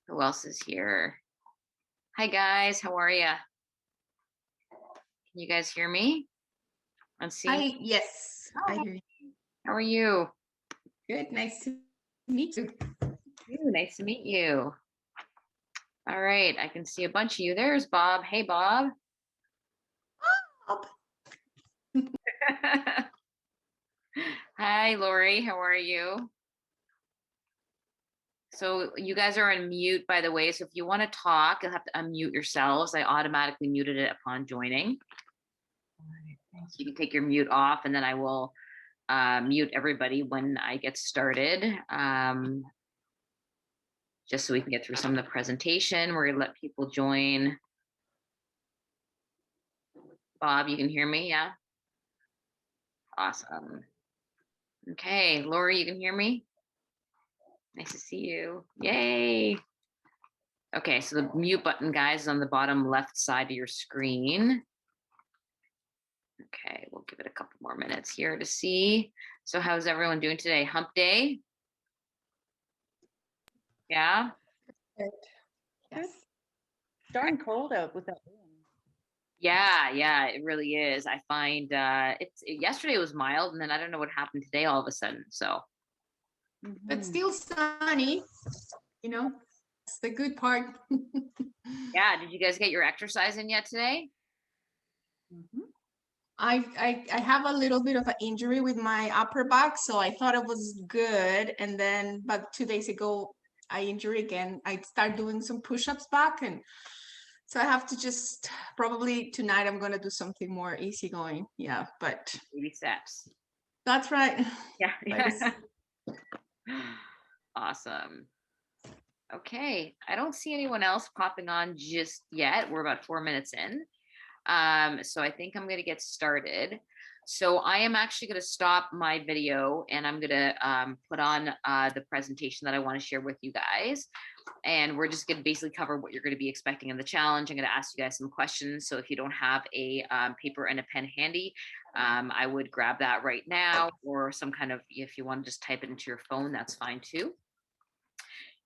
Who else is here? Hi guys, how are you? Can you guys hear me? And see? Yes, I Hi. hear you. How are you? Good, nice to meet you. Ooh, nice to meet you. All right, I can see a bunch of you. There's Bob. Hey, Bob. Up. Hi, Lori. How are you? So you guys are on mute, by the way. So if you want to talk, you'll have to unmute yourselves. I automatically muted it upon joining. So you can take your mute off, and then I will mute everybody when I get started. Just so we can get through some of the presentation. We're gonna let people join. Bob, you can hear me? Yeah. Awesome. Okay, Lori, you can hear me? Nice to see you. Yay. Okay, so the mute button, guys, is on the bottom left side of your screen. Okay, we'll give it a couple more minutes here to see. So how's everyone doing today? Hump day? Yeah? Good. Yes. Darn cold out with that wind. Yeah, it really is. I find yesterday was mild, and then I don't know what happened today all of a sudden. So But still sunny, that's the good part. yeah, did you guys get your exercise in yet today? I have a little bit of an injury with my upper back, so I thought it was good. And then, but 2 days ago, I injured again. I start doing some push-ups back, and so I have to just probably tonight I'm gonna do something more easygoing. Yeah, but Baby steps. that's right. Yeah. Awesome. Okay, I don't see anyone else popping on just yet. We're about 4 minutes in. So I think I'm going to get started. So I am actually going to stop my video and I'm going to put on the presentation that I want to share with you guys. And we're just going to basically cover what you're going to be expecting in the challenge. I'm going to ask you guys some questions. So if you don't have a paper and a pen handy, I would grab that right now, or some kind of, if you want to just type it into your phone, that's fine too.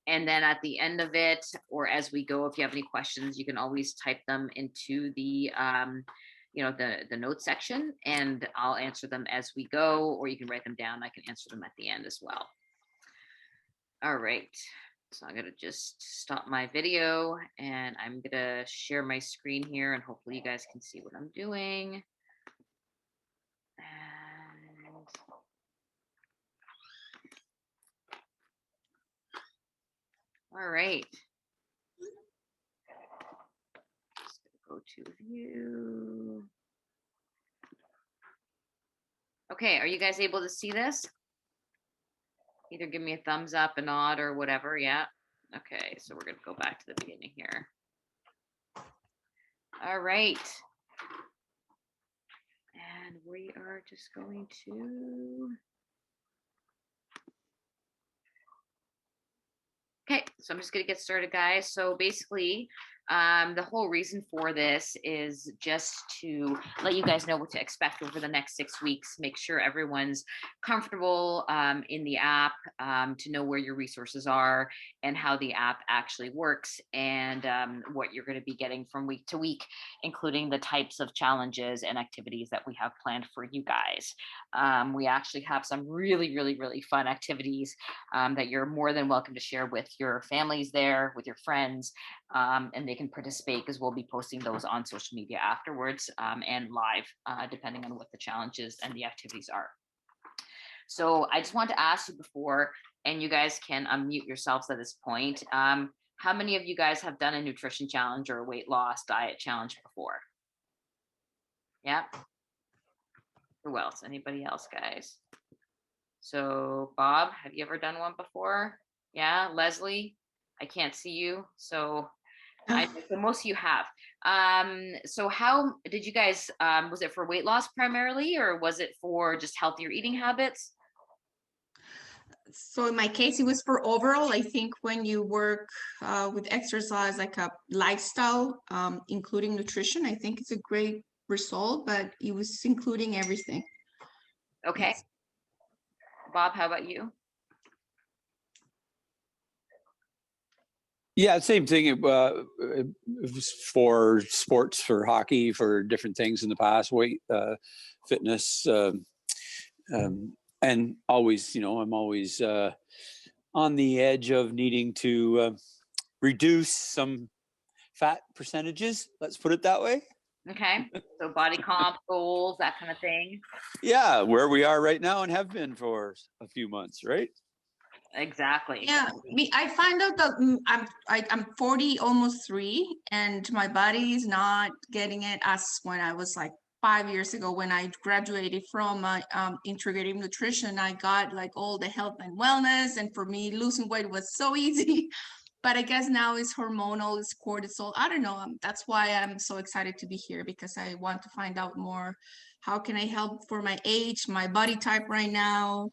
And then at the end of it, or as we go, if you have any questions, you can always type them into the the notes section, and I'll answer them as we go, or you can write them down. I can answer them at the end as well. All right. So I'm gonna just stop my video and I'm gonna share my screen here, and hopefully you guys can see what I'm doing. And all right. Just gonna go to view. Okay, are you guys able to see this? Either give me a thumbs up, a nod, or whatever. Yeah. Okay, so we're gonna go back to the beginning here. All right. And we are just going to. Okay, so I'm just gonna get started, guys. So basically, the whole reason for this is just to let you guys know what to expect over the next 6 weeks. Make sure everyone's comfortable in the app, to know where your resources are and how the app actually works, and what you're going to be getting from week to week, including the types of challenges and activities that we have planned for you guys. We actually have some really fun activities that you're more than welcome to share with your families there, with your friends, and they can participate, because we'll be posting those on social media afterwards, and live, depending on what the challenges and the activities are. So I just want to ask you before, and you guys can unmute yourselves at this point, how many of you guys have done a nutrition challenge or a weight loss diet challenge before? Yeah. Who else? Anybody else, guys? So Bob, have you ever done one before? Yeah. Leslie, I can't see you, so so most of you have. So how did you guys, was it for weight loss primarily, or was it for just healthier eating habits? So in my case, it was for overall. I think when you work with exercise, like a lifestyle, including nutrition, I think it's a great result, but it was including everything. Okay. Yes. Bob, how about you? Yeah, same thing. It was for sports, for hockey, for different things in the past, weight, fitness, and always, I'm always on the edge of needing to reduce some fat percentages. Let's put it that way. Okay. So body comp goals, that kind of thing. Yeah, where we are right now and have been for a few months, right? Exactly. Yeah, I find out that I'm 40, almost 3, and my body is not getting it as when I was like 5 years ago when I graduated from integrative nutrition. I got like all the health and wellness, and for me, losing weight was so easy. But I guess now it's hormonal, it's cortisol. I don't know. That's why I'm so excited to be here, because I want to find out more. How can I help for my age, my body type right now,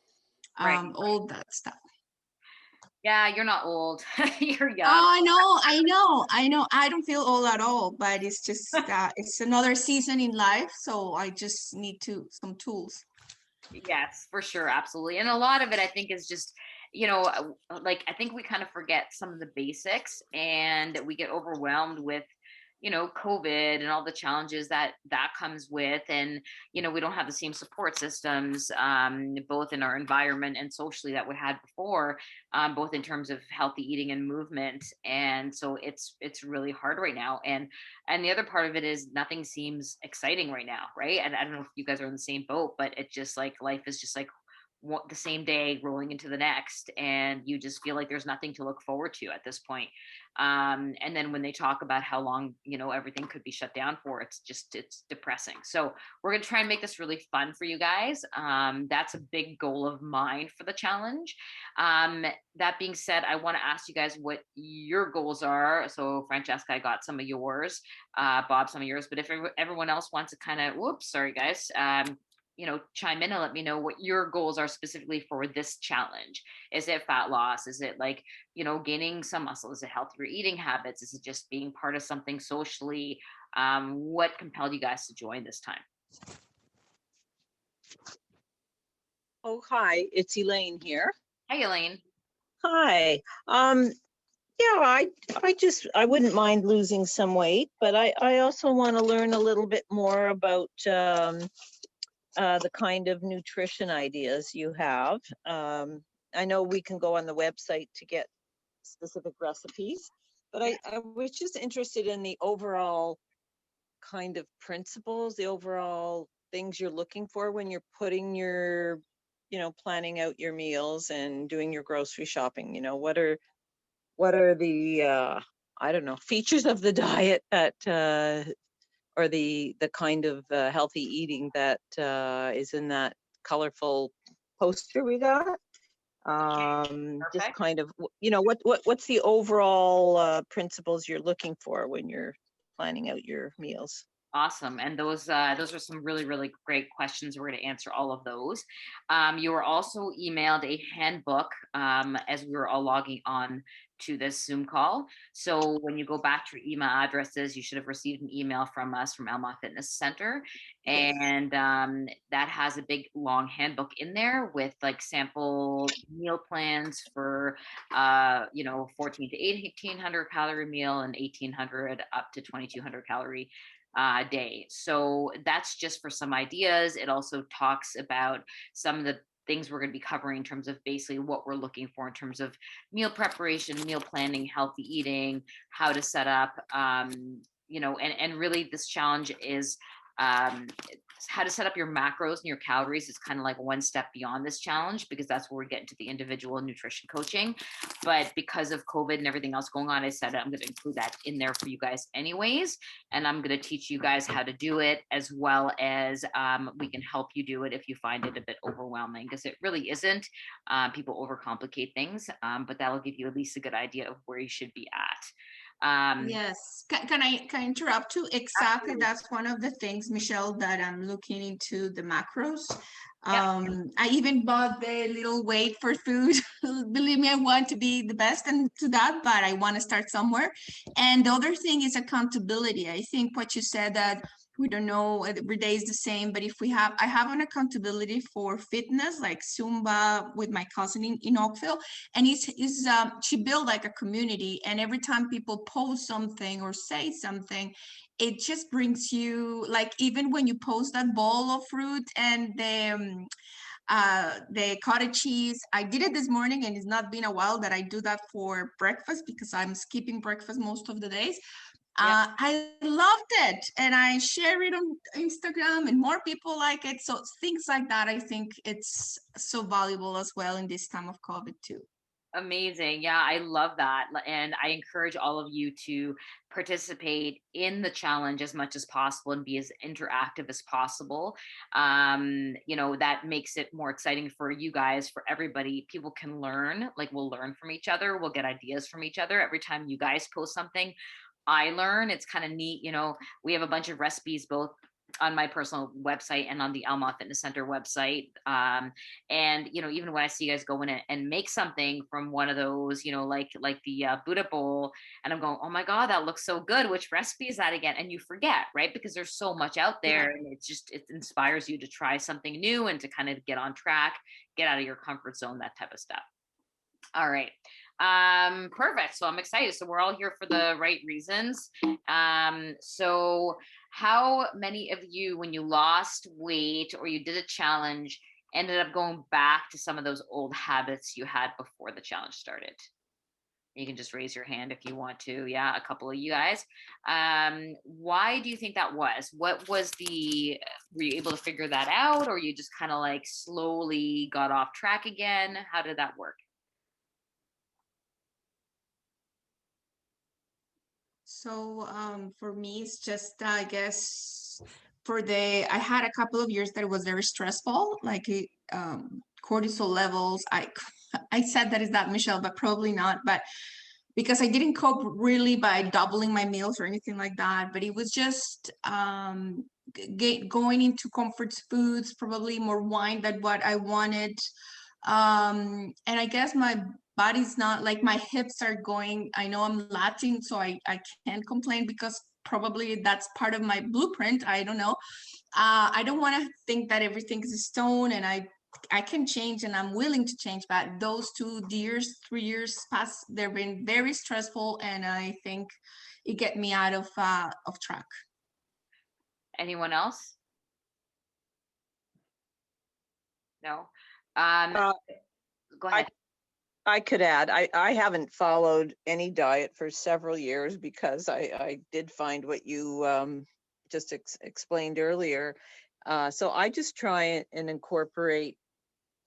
Right. all that stuff. Yeah, you're not old. You're young. Oh, I know. I don't feel old at all, but it's just it's another season in life, so I just need some tools. Yes, for sure. Absolutely. And a lot of it, I think, is just, like, I think we kind of forget some of the basics and we get overwhelmed with, COVID and all the challenges that comes with. And, we don't have the same support systems, both in our environment and socially that we had before, both in terms of healthy eating and movement. And so it's really hard right now. And the other part of it is nothing seems exciting right now, right? And I don't know if you guys are in the same boat, but it's just like life is just like the same day rolling into the next, and you just feel like there's nothing to look forward to at this point. And then when they talk about how long everything could be shut down for, it's depressing. So we're going to try and make this really fun for you guys. That's a big goal of mine for the challenge. That being said, I want to ask you guys what your goals are. So Francesca, I got some of yours, Bob, some of yours, but if everyone else wants to kind of, sorry guys, chime in and let me know what your goals are specifically for this challenge. Is it fat loss? Is it like, gaining some muscle? Is it healthier eating habits? Is it just being part of something socially? What compelled you guys to join this time? Oh, hi, it's Elaine here. Hi, Elaine. Hi. Yeah, I wouldn't mind losing some weight, but I also want to learn a little bit more about the kind of nutrition ideas you have. I know we can go on the website to get specific recipes, but I was just interested in the overall kind of principles, the overall things you're looking for when you're putting your, planning out your meals and doing your grocery shopping. What are the, I don't know, features of the diet that, or the kind of healthy eating that is in that colorful poster we got. Just kind of, what's the overall principles you're looking for when you're planning out your meals? Awesome. And those are some really, really great questions. We're going to answer all of those. You were also emailed a handbook as we were all logging on to this Zoom call. So when you go back to your email addresses, you should have received an email from us from Elma Fitness Center. And that has a big long handbook in there with like sample meal plans for 14 to 1800 calorie meal and 1800 up to 2200 calorie day. So that's just for some ideas. It also talks about some of the things we're going to be covering in terms of basically what we're looking for in terms of meal preparation, meal planning, healthy eating, how to set up, and really this challenge is how to set up your macros and your calories is kind of like one step beyond this challenge, because that's where we get into the individual nutrition coaching. But because of COVID and everything else going on, I said I'm going to include that in there for you guys anyways. And I'm going to teach you guys how to do it, as well as we can help you do it if you find it a bit overwhelming, because it really isn't. People overcomplicate things, but that'll give you at least a good idea of where you should be at. Yes. Can I interrupt you? Exactly. Absolutely. That's one of the things, Michelle, that I'm looking into the macros. Yeah. I even bought the little weight for food. Believe me, I want to be the best into that, but I want to start somewhere. And the other thing is accountability. I think what you said, that we don't know, every day is the same, but if I have an accountability for fitness, like Zumba with my cousin in Oakville, and she built like a community, and every time people post something or say something, it just brings you, like, even when you post that bowl of fruit and the cottage cheese. I did it this morning, and it's not been a while that I do that for breakfast because I'm skipping breakfast most of the days. I loved it, and I share it on Instagram, and more people like it. So things like that, I think it's so valuable as well in this time of COVID too. Amazing. Yeah, I love that. And I encourage all of you to participate in the challenge as much as possible and be as interactive as possible. That makes it more exciting for you guys, for everybody. People can learn, like we'll learn from each other. We'll get ideas from each other. Every time you guys post something, I learn. It's kind of neat. We have a bunch of recipes both on my personal website and on the Alma Fitness Center website. And even when I see you guys go in and make something from one of those, like the Buddha bowl, and I'm going, oh my God, that looks so good. Which recipe is that again? And you forget, right? Because there's so much out there, and it inspires you to try something new and to kind of get on track, get out of your comfort zone, that type of stuff. All right. Perfect. So I'm excited. So we're all here for the right reasons. So how many of you, when you lost weight or you did a challenge, ended up going back to some of those old habits you had before the challenge started? You can just raise your hand if you want to. Yeah, a couple of you guys. Why do you think that was? Were you able to figure that out, or you just kind of like slowly got off track again? How did that work? So for me, it's just, I guess, I had a couple of years that it was very stressful, like cortisol levels. I said that is that, Michelle, but probably not. But because I didn't cope really by doubling my meals or anything like that, but it was just going into comfort foods, probably more wine than what I wanted. And I guess my body's not, like, my hips are going, I know I'm Latin, so I can't complain because probably that's part of my blueprint. I don't know. I don't want to think that everything is a stone and I can change, and I'm willing to change. But those 3 years past, they've been very stressful, and I think it get me out of track. Anyone else? No. Go ahead. I could add, I haven't followed any diet for several years because I did find what you just explained earlier. So I just try and incorporate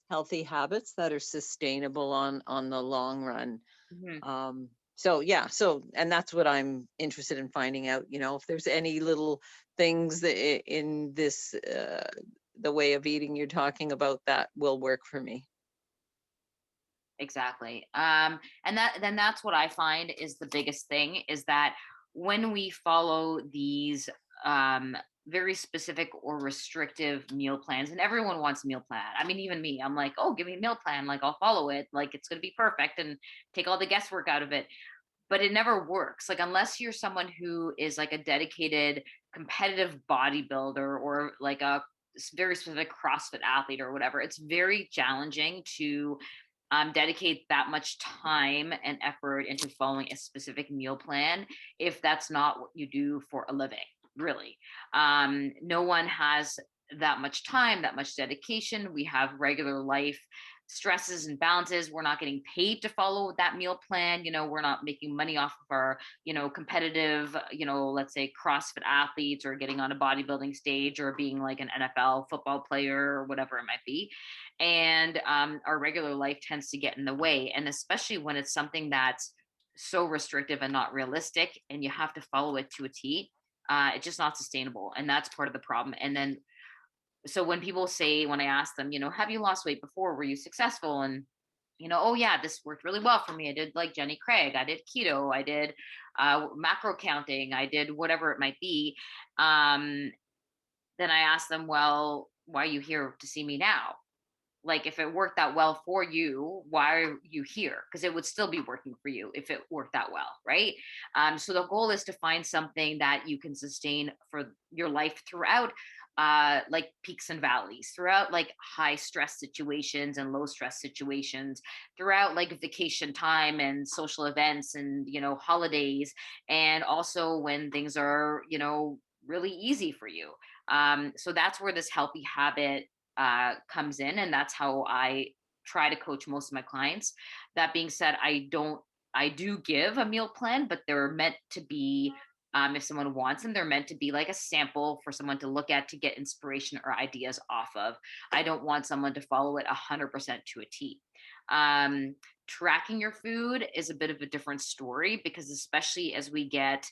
healthy habits that are sustainable on the long run. Mm-hmm. And that's what I'm interested in finding out, if there's any little things that in this, the way of eating you're talking about, that will work for me. Exactly. And that's what I find is the biggest thing, is that when we follow these very specific or restrictive meal plans, and everyone wants a meal plan. I mean, even me, I'm like, oh, give me a meal plan. Like, I'll follow it. Like, it's going to be perfect and take all the guesswork out of it. But it never works. Like, unless you're someone who is like a dedicated competitive bodybuilder or like a very specific CrossFit athlete or whatever, it's very challenging to dedicate that much time and effort into following a specific meal plan if that's not what you do for a living, really. No one has that much time, that much dedication. We have regular life stresses and balances. We're not getting paid to follow that meal plan. We're not making money off of our, competitive, let's say CrossFit athletes, or getting on a bodybuilding stage, or being like an NFL football player or whatever it might be. And our regular life tends to get in the way. And especially when it's something that's so restrictive and not realistic, and you have to follow it to a T, it's just not sustainable. And that's part of the problem. And then, so when I ask them, have you lost weight before? Were you successful? And, oh yeah, this worked really well for me. I did like Jenny Craig. I did keto. I did macro counting. I did whatever it might be. Then I ask them, well, why are you here to see me now? like if it worked that well for you, why are you here? Because it would still be working for you if it worked that well, right? So the goal is to find something that you can sustain for your life throughout, like peaks and valleys, throughout like high stress situations and low stress situations, throughout like vacation time and social events and, holidays, and also when things are, really easy for you. So that's where this healthy habit comes in, and that's how I try to coach most of my clients. That being said, I do give a meal plan, but they're meant to be, if someone wants them, they're meant to be like a sample for someone to look at to get inspiration or ideas off of. I don't want someone to follow it 100% to a T. Tracking your food is a bit of a different story, because especially as we get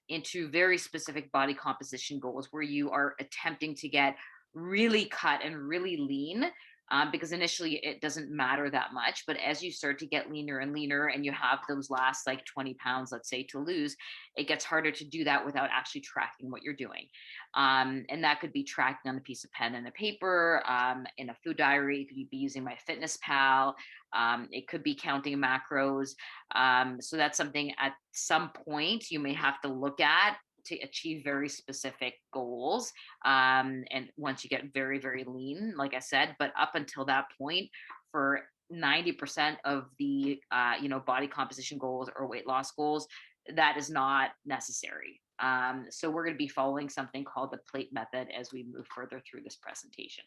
into very specific body composition goals where you are attempting to get really cut and really lean, because initially it doesn't matter that much. But as you start to get leaner and leaner and you have those last like 20 pounds, let's say, to lose, it gets harder to do that without actually tracking what you're doing. And that could be tracking on a piece of pen and a paper, in a food diary. It could be using MyFitnessPal. It could be counting macros. So that's something at some point you may have to look at to achieve very specific goals. And once you get very, very lean, like I said, but up until that point, for 90% of the, body composition goals or weight loss goals, that is not necessary. So we're going to be following something called the plate method as we move further through this presentation.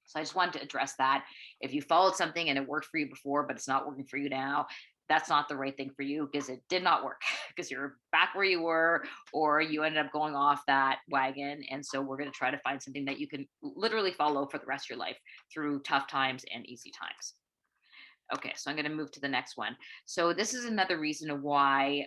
So I just wanted to address that. If you followed something and it worked for you before, but it's not working for you now, that's not the right thing for you, because it did not work, because you're back where you were, or you ended up going off that wagon. And so we're going to try to find something that you can literally follow for the rest of your life through tough times and easy times. Okay, so I'm going to move to the next one. So this is another reason why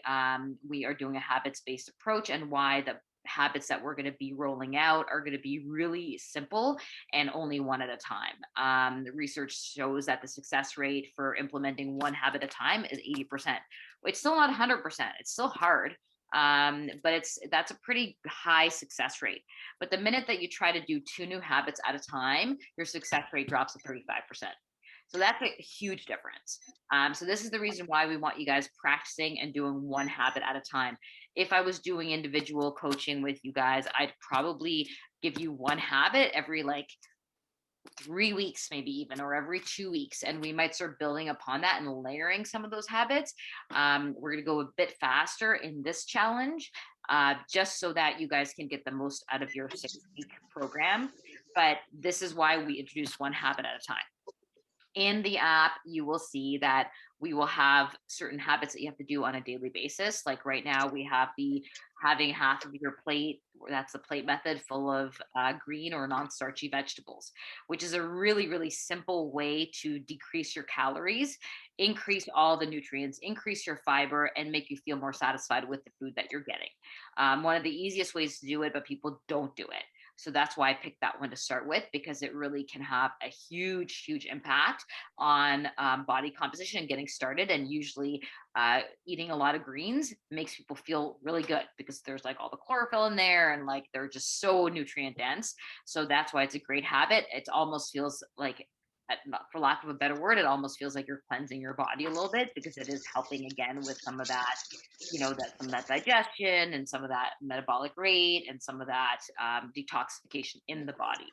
we are doing a habits-based approach, and why the habits that we're going to be rolling out are going to be really simple and only one at a time. The research shows that the success rate for implementing one habit at a time is 80%. It's still not 100%. It's still hard, but that's a pretty high success rate. But the minute that you try to do 2 new habits at a time, your success rate drops to 35%. So that's a huge difference. So this is the reason why we want you guys practicing and doing one habit at a time. If I was doing individual coaching with you guys, I'd probably give you one habit every like 3 weeks, maybe even, or every 2 weeks. And we might start building upon that and layering some of those habits. We're going to go a bit faster in this challenge, just so that you guys can get the most out of your 6-week program. But this is why we introduce one habit at a time. In the app, you will see that we will have certain habits that you have to do on a daily basis. Like right now, we have the having half of your plate, that's the plate method, full of green or non-starchy vegetables, which is a really, really simple way to decrease your calories, increase all the nutrients, increase your fiber, and make you feel more satisfied with the food that you're getting. One of the easiest ways to do it, but people don't do it. So that's why I picked that one to start with, because it really can have a huge, huge impact on body composition and getting started. And usually eating a lot of greens makes people feel really good, because there's like all the chlorophyll in there, and like they're just so nutrient dense. So that's why it's a great habit. It almost feels like, for lack of a better word, it almost feels like you're cleansing your body a little bit, because it is helping again with some of that, some of that digestion and some of that metabolic rate and some of that detoxification in the body.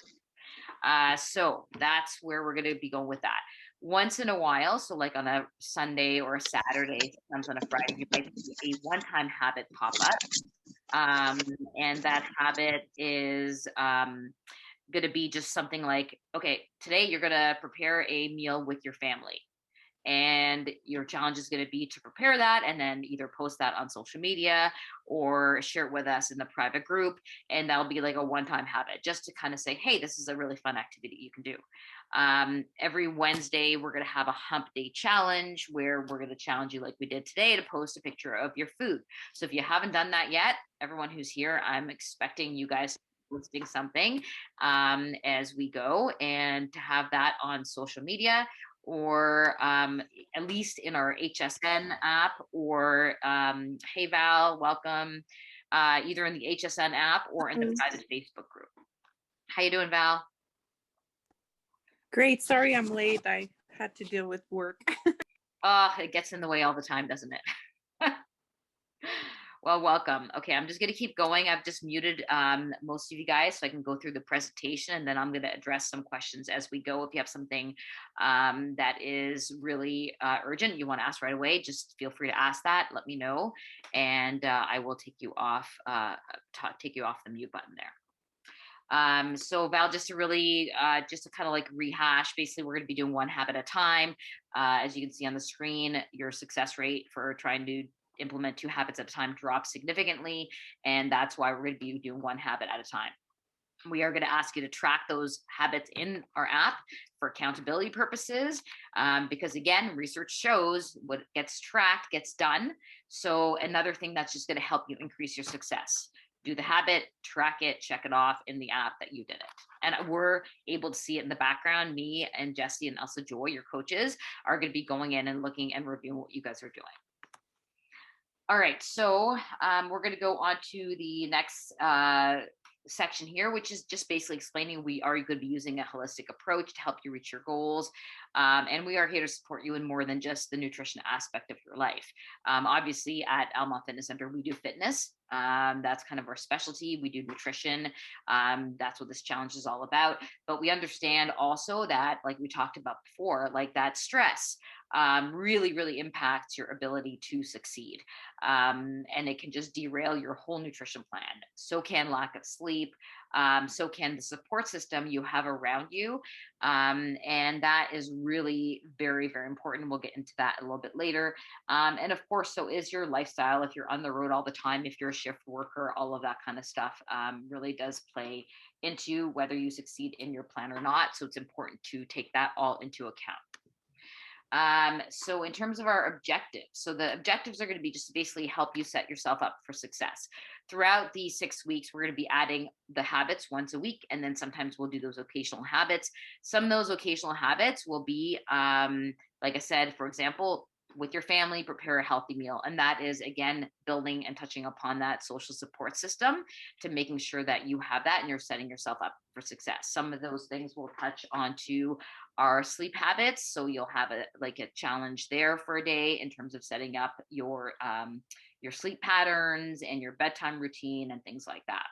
So that's where we're going to be going with that. Once in a while, so like on a Sunday or a Saturday, sometimes on a Friday, you might see a one-time habit pop up. And that habit is going to be just something like, okay, today you're going to prepare a meal with your family. And your challenge is going to be to prepare that and then either post that on social media or share it with us in the private group. And that'll be like a one-time habit, just to kind of say, hey, this is a really fun activity you can do. Every Wednesday, we're going to have a hump day challenge where we're going to challenge you, like we did today, to post a picture of your food. So if you haven't done that yet, everyone who's here, I'm expecting you guys posting something as we go, and to have that on social media, or at least in our HSN app, or hey Val, welcome, either in the HSN app or in the private Facebook group. How you doing, Val? Great. Sorry I'm late. I had to deal with work. It gets in the way all the time, doesn't it? Well, welcome. Okay, I'm just going to keep going. I've just muted most of you guys so I can go through the presentation, and then I'm going to address some questions as we go. If you have something that is really urgent, you want to ask right away, just feel free to ask that. Let me know, and I will take you off the mute button there. So Val, just to really, just to kind of like rehash, basically we're going to be doing one habit at a time. As you can see on the screen, your success rate for trying to implement 2 habits at a time drops significantly. And that's why we're going to be doing 1 habit at a time. We are going to ask you to track those habits in our app for accountability purposes, because again, research shows what gets tracked gets done. So another thing that's just going to help you increase your success. Do the habit, track it, check it off in the app that you did it. And we're able to see it in the background. Me and Jesse and Elsa Joy, your coaches, are going to be going in and looking and reviewing what you guys are doing. All right, so we're going to go on to the next section here, which is just basically explaining we are going to be using a holistic approach to help you reach your goals. And we are here to support you in more than just the nutrition aspect of your life. Obviously, at Almont Fitness Center, we do fitness. That's kind of our specialty. We do nutrition. That's what this challenge is all about. But we understand also that, like we talked about before, like that stress really, really impacts your ability to succeed. And it can just derail your whole nutrition plan. So can lack of sleep. So can the support system you have around you. And that is really very, very important. We'll get into that a little bit later. And of course, so is your lifestyle. If you're on the road all the time, if you're a shift worker, all of that kind of stuff really does play into whether you succeed in your plan or not. So it's important to take that all into account. So in terms of our objectives, so the objectives are going to be just to basically help you set yourself up for success. Throughout these 6 weeks, we're going to be adding the habits once a week, and then sometimes we'll do those occasional habits. Some of those occasional habits will be, like I said, for example, with your family, prepare a healthy meal. And that is, again, building and touching upon that social support system to making sure that you have that and you're setting yourself up for success. Some of those things will touch onto our sleep habits. So you'll have a challenge there for a day in terms of setting up your sleep patterns and your bedtime routine and things like that.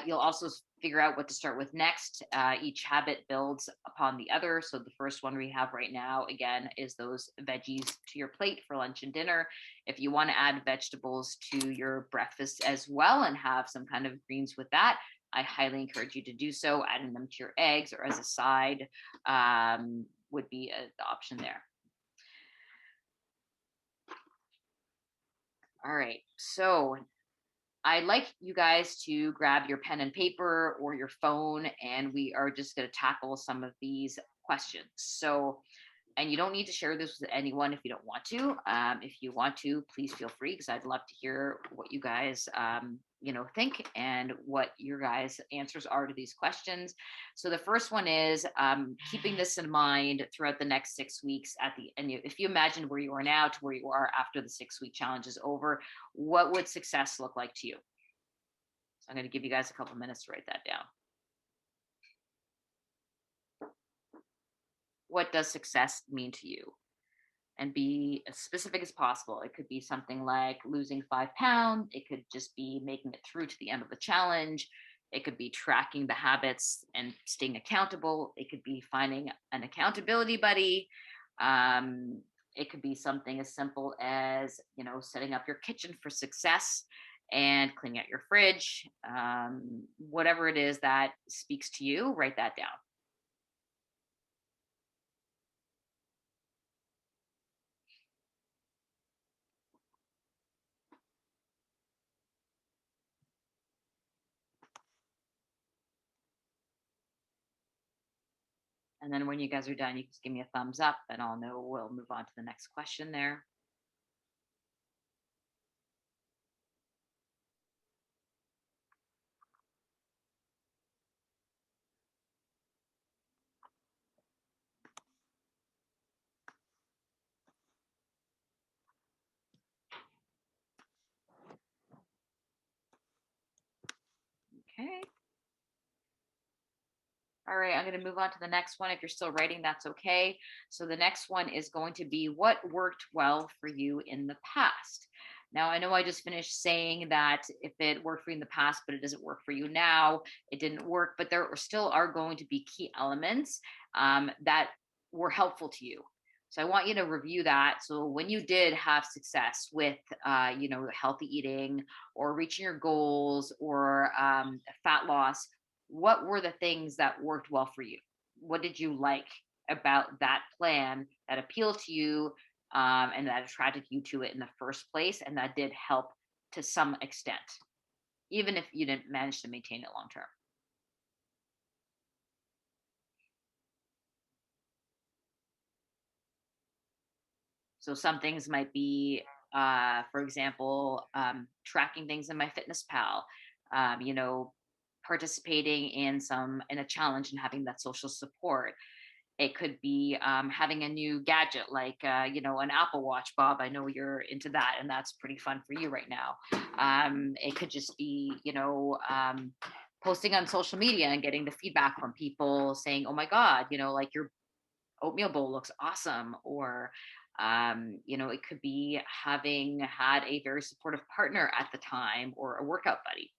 You'll also figure out what to start with next. Each habit builds upon the other. So the first one we have right now, again, is those veggies to your plate for lunch and dinner. If you want to add vegetables to your breakfast as well and have some kind of greens with that, I highly encourage you to do so. Adding them to your eggs or as a side would be the option there. All right, so I'd like you guys to grab your pen and paper or your phone, and we are just going to tackle some of these questions. So, and you don't need to share this with anyone if you don't want to. If you want to, please feel free, because I'd love to hear what you guys, think and what your guys' answers are to these questions. So the first one is keeping this in mind throughout the next 6 weeks. If you imagine where you are now to where you are after the 6-week challenge is over, what would success look like to you? So I'm going to give you guys a couple minutes to write that down. What does success mean to you? And be as specific as possible. It could be something like losing 5 pounds. It could just be making it through to the end of the challenge. It could be tracking the habits and staying accountable. It could be finding an accountability buddy. It could be something as simple as, setting up your kitchen for success and cleaning out your fridge. Whatever it is that speaks to you, write that down. And then when you guys are done, you can just give me a thumbs up and I'll know we'll move on to the next question there. Okay. All right, I'm going to move on to the next one. If you're still writing, that's okay. So the next one is going to be what worked well for you in the past. Now, I know I just finished saying that if it worked for you in the past, but it doesn't work for you now, it didn't work, but there still are going to be key elements that were helpful to you. So I want you to review that. So when you did have success with, healthy eating or reaching your goals or fat loss, what were the things that worked well for you? What did you like about that plan that appealed to you and that attracted you to it in the first place? And that did help to some extent, even if you didn't manage to maintain it long term. So some things might be, for example, tracking things in my fitness pal, participating in a challenge and having that social support. It could be having a new gadget like, an Apple Watch, Bob. I know you're into that, and that's pretty fun for you right now. It could just be, posting on social media and getting the feedback from people saying, oh my God, like your oatmeal bowl looks awesome. Or, it could be having had a very supportive partner at the time or a workout buddy.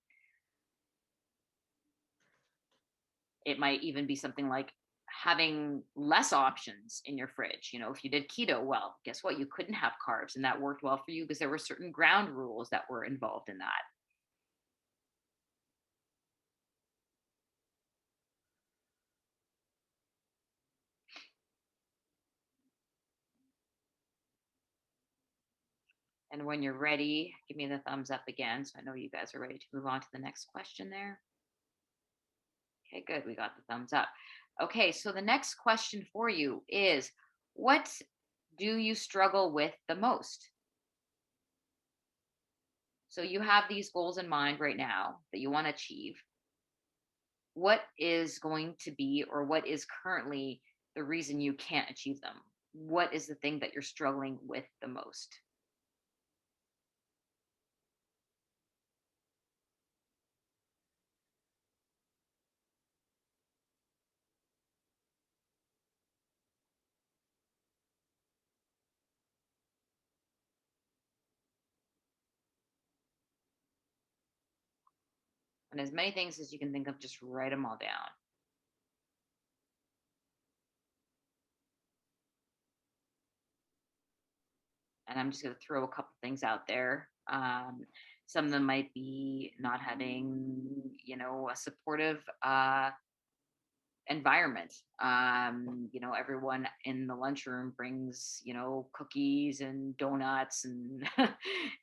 It might even be something like having less options in your fridge. If you did keto, well, guess what? You couldn't have carbs, and that worked well for you because there were certain ground rules that were involved in that. And when you're ready, give me the thumbs up again. So I know you guys are ready to move on to the next question there. Okay, good. We got the thumbs up. Okay, so the next question for you is, what do you struggle with the most? So you have these goals in mind right now that you want to achieve. What is going to be, or what is currently the reason you can't achieve them? What is the thing that you're struggling with the most? And as many things as you can think of, just write them all down. And I'm just going to throw a couple things out there. Some of them might be not having, a supportive environment. Everyone in the lunchroom brings, cookies and donuts, and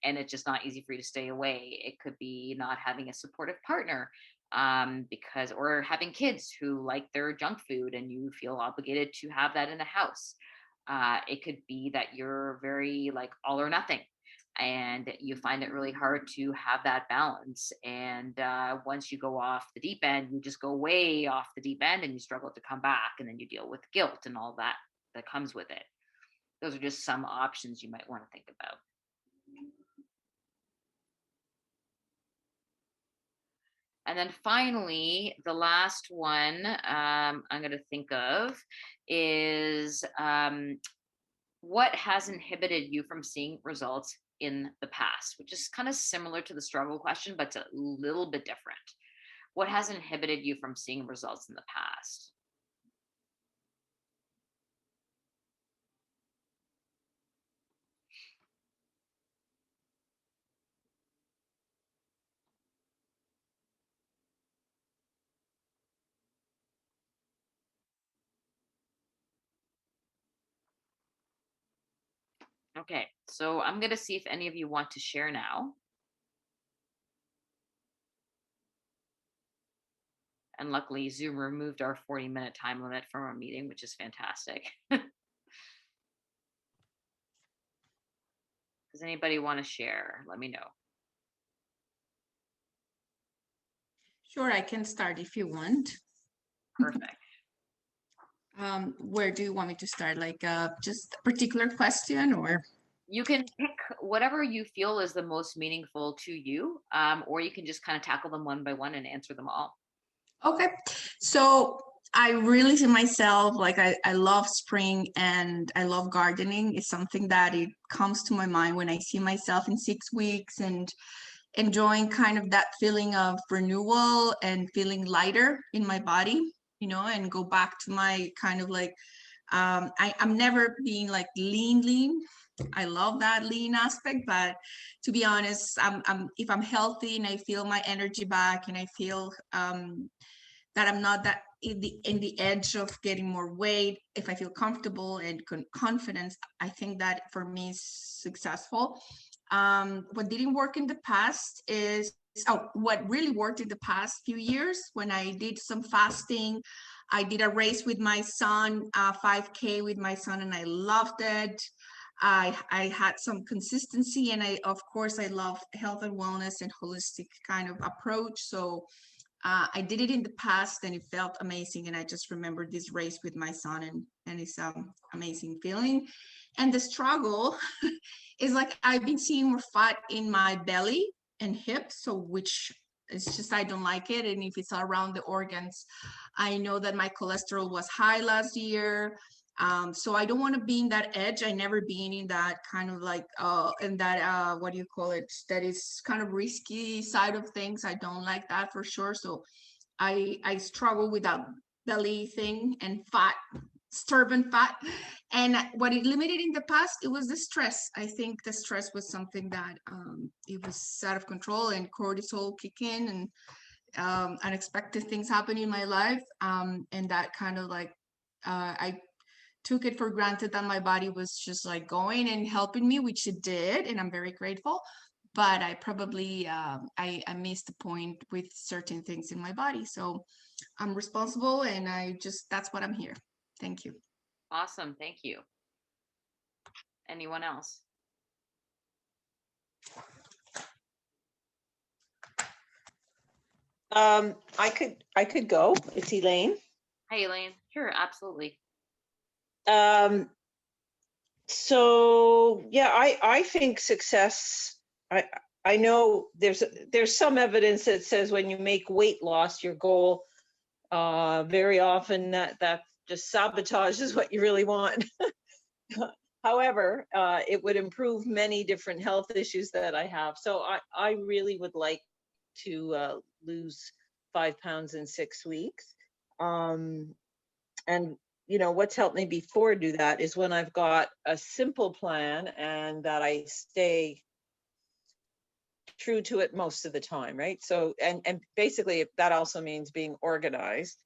and it's just not easy for you to stay away. It could be not having a supportive partner, or having kids who like their junk food and you feel obligated to have that in the house. It could be that you're very like all or nothing, and you find it really hard to have that balance. And once you go off the deep end, you just go way off the deep end and you struggle to come back, and then you deal with guilt and all that comes with it. Those are just some options you might want to think about. And then finally, the last one I'm going to think of is what has inhibited you from seeing results in the past, which is kind of similar to the struggle question, but it's a little bit different. What has inhibited you from seeing results in the past? Okay, so I'm going to see if any of you want to share now. And luckily, Zoom removed our 40-minute time limit from our meeting, which is fantastic. Does anybody want to share? Let me know. Sure, I can start if you want. Perfect. Where do you want me to start? Like just a particular question, or? You can pick whatever you feel is the most meaningful to you, or you can just kind of tackle them one by one and answer them all. Okay, so I really see myself like I love spring and I love gardening. It's something that it comes to my mind when I see myself in 6 weeks and enjoying kind of that feeling of renewal and feeling lighter in my body, and go back to my kind of like I'm never being like lean. I love that lean aspect, but to be honest, I'm if I'm healthy and I feel my energy back and I feel that I'm not that in the edge of getting more weight, if I feel comfortable and confidence, I think that for me is successful. What didn't work in the past is what really worked in the past few years when I did some fasting. I did a race with my son, 5K with my son, and I loved it. I had some consistency, and of course I love health and wellness and holistic kind of approach. So I did it in the past and it felt amazing. And I just remember this race with my son, and it's amazing feeling. And the struggle is like I've been seeing more fat in my belly and hips, so which it's just I don't like it. And if it's around the organs, I know that my cholesterol was high last year. So I don't want to be in that edge. I never been in that kind of like in that what do you call it? That is kind of risky side of things. I don't like that for sure. So I struggle with that belly thing and fat, stubborn fat. And what it limited in the past, it was the stress. I think the stress was something that it was out of control and cortisol kick in and unexpected things happen in my life. And that kind of like I took it for granted that my body was just like going and helping me, which it did, and I'm very grateful. But I probably I missed the point with certain things in my body. So I'm responsible, and that's what I'm here. Thank you. Awesome. Thank you. Anyone else? I could go. It's Elaine. Hi, Elaine. Sure, absolutely. So yeah, I think success. I know there's some evidence that says when you make weight loss your goal, very often that just sabotages what you really want. However, it would improve many different health issues that I have. So I really would like to lose 5 pounds in 6 weeks. And what's helped me before do that is when I've got a simple plan and that I stay true to it most of the time, right? So and basically that also means being organized.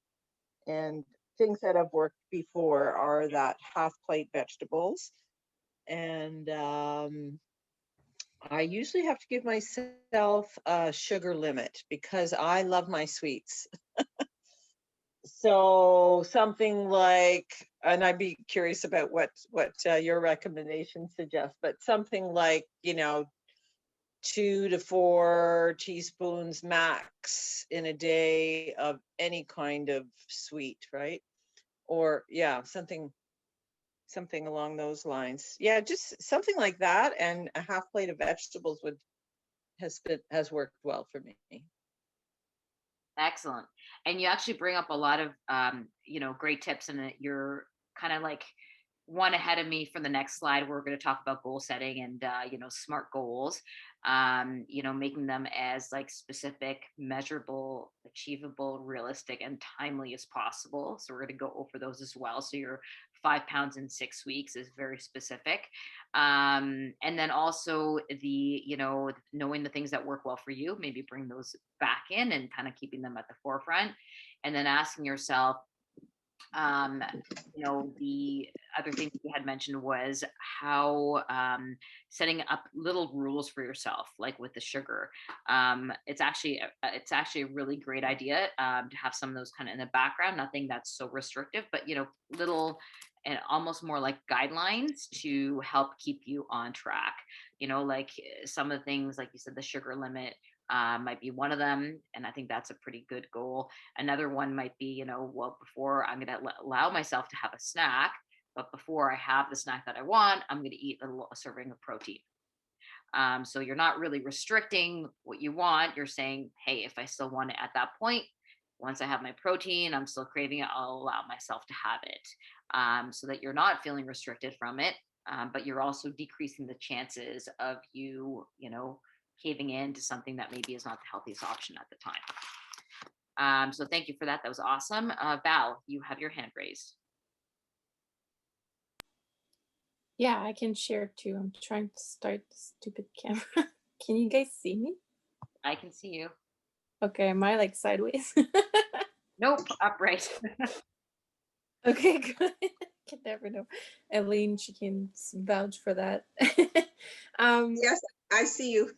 And things that have worked before are that half plate vegetables. And I usually have to give myself a sugar limit because I love my sweets. So something like, and I'd be curious about what your recommendations suggest, but something like 2 to 4 teaspoons max in a day of any kind of sweet, right? Or yeah, something along those lines. Yeah, just something like that, and a half plate of vegetables has worked well for me. Excellent. And you actually bring up a lot of great tips, and you're kind of like one ahead of me for the next slide. We're going to talk about goal setting and smart goals, making them as like specific, measurable, achievable, realistic, and timely as possible. So we're going to go over those as well. So your 5 pounds in 6 weeks is very specific. And then also knowing the things that work well for you, maybe bring those back in and kind of keeping them at the forefront. And then asking yourself, the other thing you had mentioned was how setting up little rules for yourself, like with the sugar. It's actually a really great idea to have some of those kind of in the background, nothing that's so restrictive, but little and almost more like guidelines to help keep you on track. Like some of the things, like you said, the sugar limit might be one of them. And I think that's a pretty good goal. Another one might be, before I'm going to allow myself to have a snack, but before I have the snack that I want, I'm going to eat a serving of protein. So you're not really restricting what you want. You're saying, hey, if I still want it at that point, once I have my protein, I'm still craving it, I'll allow myself to have it, so that you're not feeling restricted from it, but you're also decreasing the chances of you, caving in to something that maybe is not the healthiest option at the time. So thank you for that. That was awesome. Val, you have your hand raised. Yeah, I can share too. I'm trying to start the stupid camera. Can you guys see me? I can see you. Okay, am I like sideways? Nope, upright. Okay, good. Can never know. Eileen, she can vouch for that. Yes, I see you.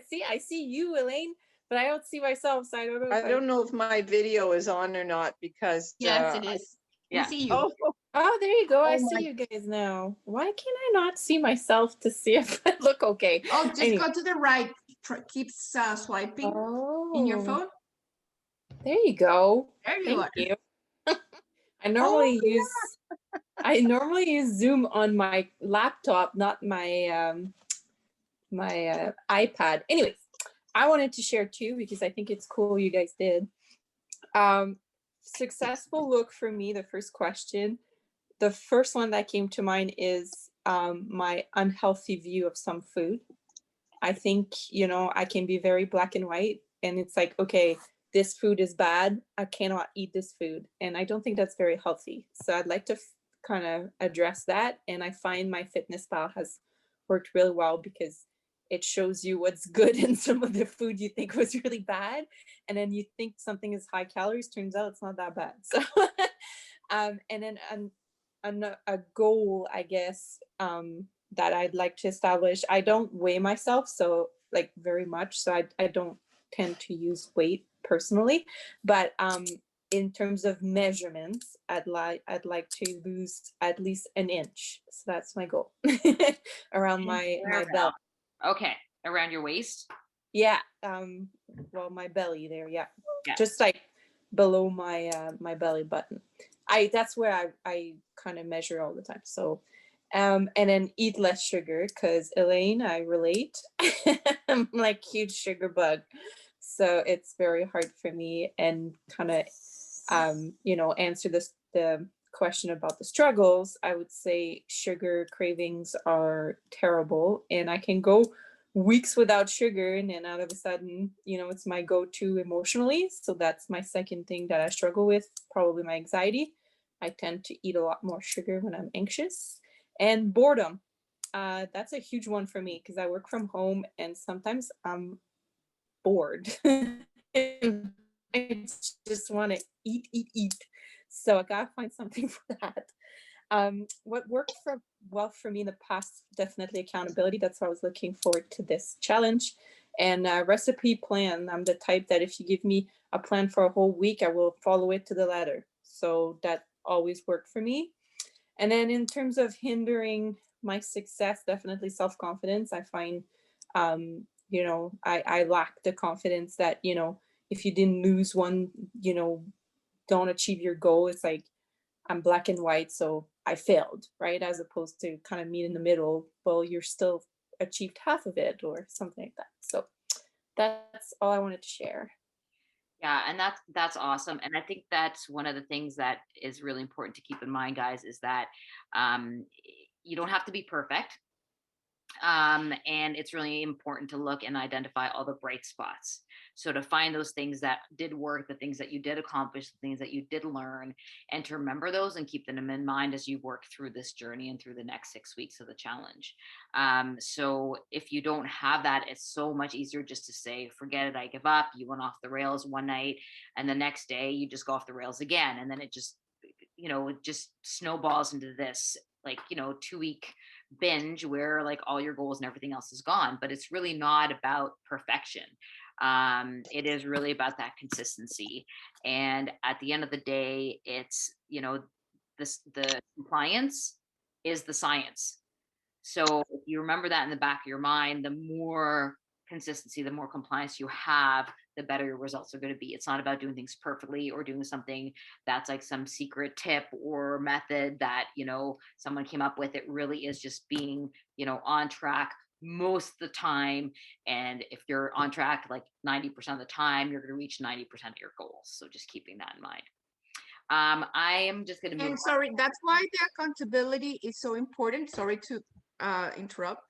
See, I see you, Elaine, but I don't see myself, so I don't know. I don't know if my video is on or not because. Yes, it is. Yeah. We see you. Oh, Oh, there you go. I Oh see my- you guys now. Why can I not see myself to see if I look okay? Oh, just Anyway. go to the right. Keep swiping in your Oh, phone. there you go. There you Thank are. you. I normally use Zoom on my laptop, not my my iPad. Anyways, I wanted to share too because I think it's cool you guys did. Successful look for me, the first question. The first one that came to mind is my unhealthy view of some food. I think, I can be very black and white, and it's like, okay, this food is bad. I cannot eat this food. And I don't think that's very healthy. So I'd like to kind of address that. And I find my fitness style has worked really well because it shows you what's good in some of the food you think was really bad. And then you think something is high calories, turns out it's not that bad. So, and then a goal, I guess, that I'd like to establish. I don't weigh myself so like very much, so I don't tend to use weight personally, but in terms of measurements, I'd like to lose at least an inch. So that's my goal around my belly. Okay, around your waist. Yeah, well, my belly there, yeah. Yeah. Just like below my my belly button. That's where I kind of measure all the time. So and then eat less sugar because Elaine, I relate. I'm like huge sugar bug. So it's very hard for me and kind of answer the question about the struggles. I would say sugar cravings are terrible and I can go weeks without sugar and then out of a sudden, it's my go-to emotionally. So that's my second thing that I struggle with, probably my anxiety. I tend to eat a lot more sugar when I'm anxious. And boredom. That's a huge one for me because I work from home and sometimes I'm bored. I just want to eat. So I gotta find something for that. What worked well for me in the past, definitely accountability. That's why I was looking forward to this challenge. And recipe plan. I'm the type that if you give me a plan for a whole week, I will follow it to the letter. So that always worked for me. And then in terms of hindering my success, definitely self-confidence. I find, I lack the confidence that, if you didn't lose one, don't achieve your goal. It's like, I'm black and white, so I failed, right? As opposed to kind of meet in the middle. Well, you're still achieved half of it or something like that. So that's all I wanted to share. Yeah, and that's awesome. And I think that's one of the things that is really important to keep in mind, guys, is that you don't have to be perfect. And it's really important to look and identify all the bright spots. So to find those things that did work, the things that you did accomplish, the things that you did learn, and to remember those and keep them in mind as you work through this journey and through the next 6 weeks of the challenge. So if you don't have that, it's so much easier just to say, forget it, I give up. You went off the rails one night and the next day you just go off the rails again. And then it just snowballs into this 2-week binge where like all your goals and everything else is gone. But it's really not about perfection. It is really about that consistency. And at the end of the day, it's the compliance is the science. So if you remember that in the back of your mind, the more consistency, the more compliance you have, the better your results are going to be. It's not about doing things perfectly or doing something that's like some secret tip or method that, someone came up with. It really is just being, on track, most of the time. And if you're on track, like 90% of the time, you're going to reach 90% of your goals. So just keeping that in mind. I am just going to move And sorry, that's why the accountability is so important. Sorry to interrupt.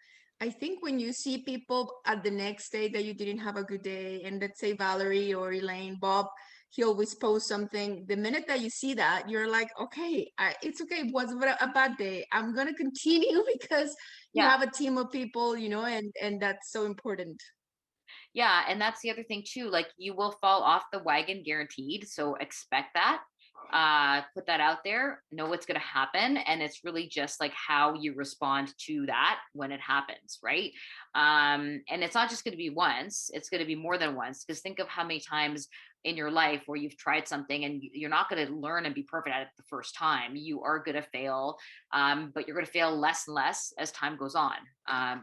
I think when you see people at the next day that you didn't have a good day, and let's say Valerie or Elaine, Bob, he always posts something. The minute that you see that, you're like, okay, it's okay. It was a bad day. I'm gonna continue because you Yeah. have a team of people, you know, and that's so important. Yeah, and that's the other thing too. Like you will fall off the wagon guaranteed. So expect that. Put that out there. Know what's going to happen, and it's really just like how you respond to that when it happens, right? And it's not just going to be once. It's going to be more than once. Because think of how many times in your life where you've tried something and you're not going to learn and be perfect at it the first time. You are going to fail, but you're going to fail less and less as time goes on,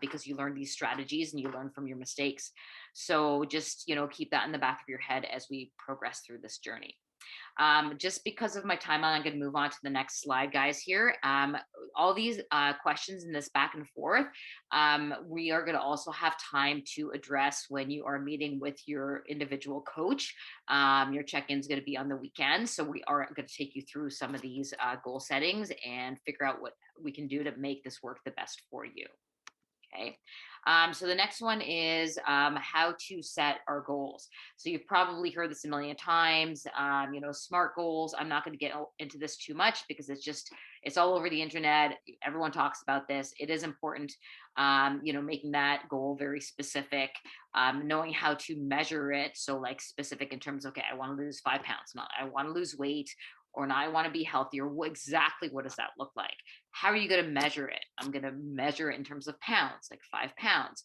because you learn these strategies and you learn from your mistakes. So just, keep that in the back of your head as we progress through this journey. Just because of my timeline, I'm going to move on to the next slide, guys, here. All these questions in this back and forth, we are going to also have time to address when you are meeting with your individual coach. Your check-in is going to be on the weekend. So we are going to take you through some of these goal settings and figure out what we can do to make this work the best for you. Okay. So the next one is how to set our goals. So you've probably heard this a million times, SMART goals. I'm not going to get into this too much because it's all over the internet. Everyone talks about this. It is important, making that goal very specific, knowing how to measure it. So like specific in terms of, okay, I want to lose 5 pounds, not I want to lose weight, or not I want to be healthier. Exactly what does that look like? How are you going to measure it? I'm going to measure it in terms of pounds, like 5 pounds.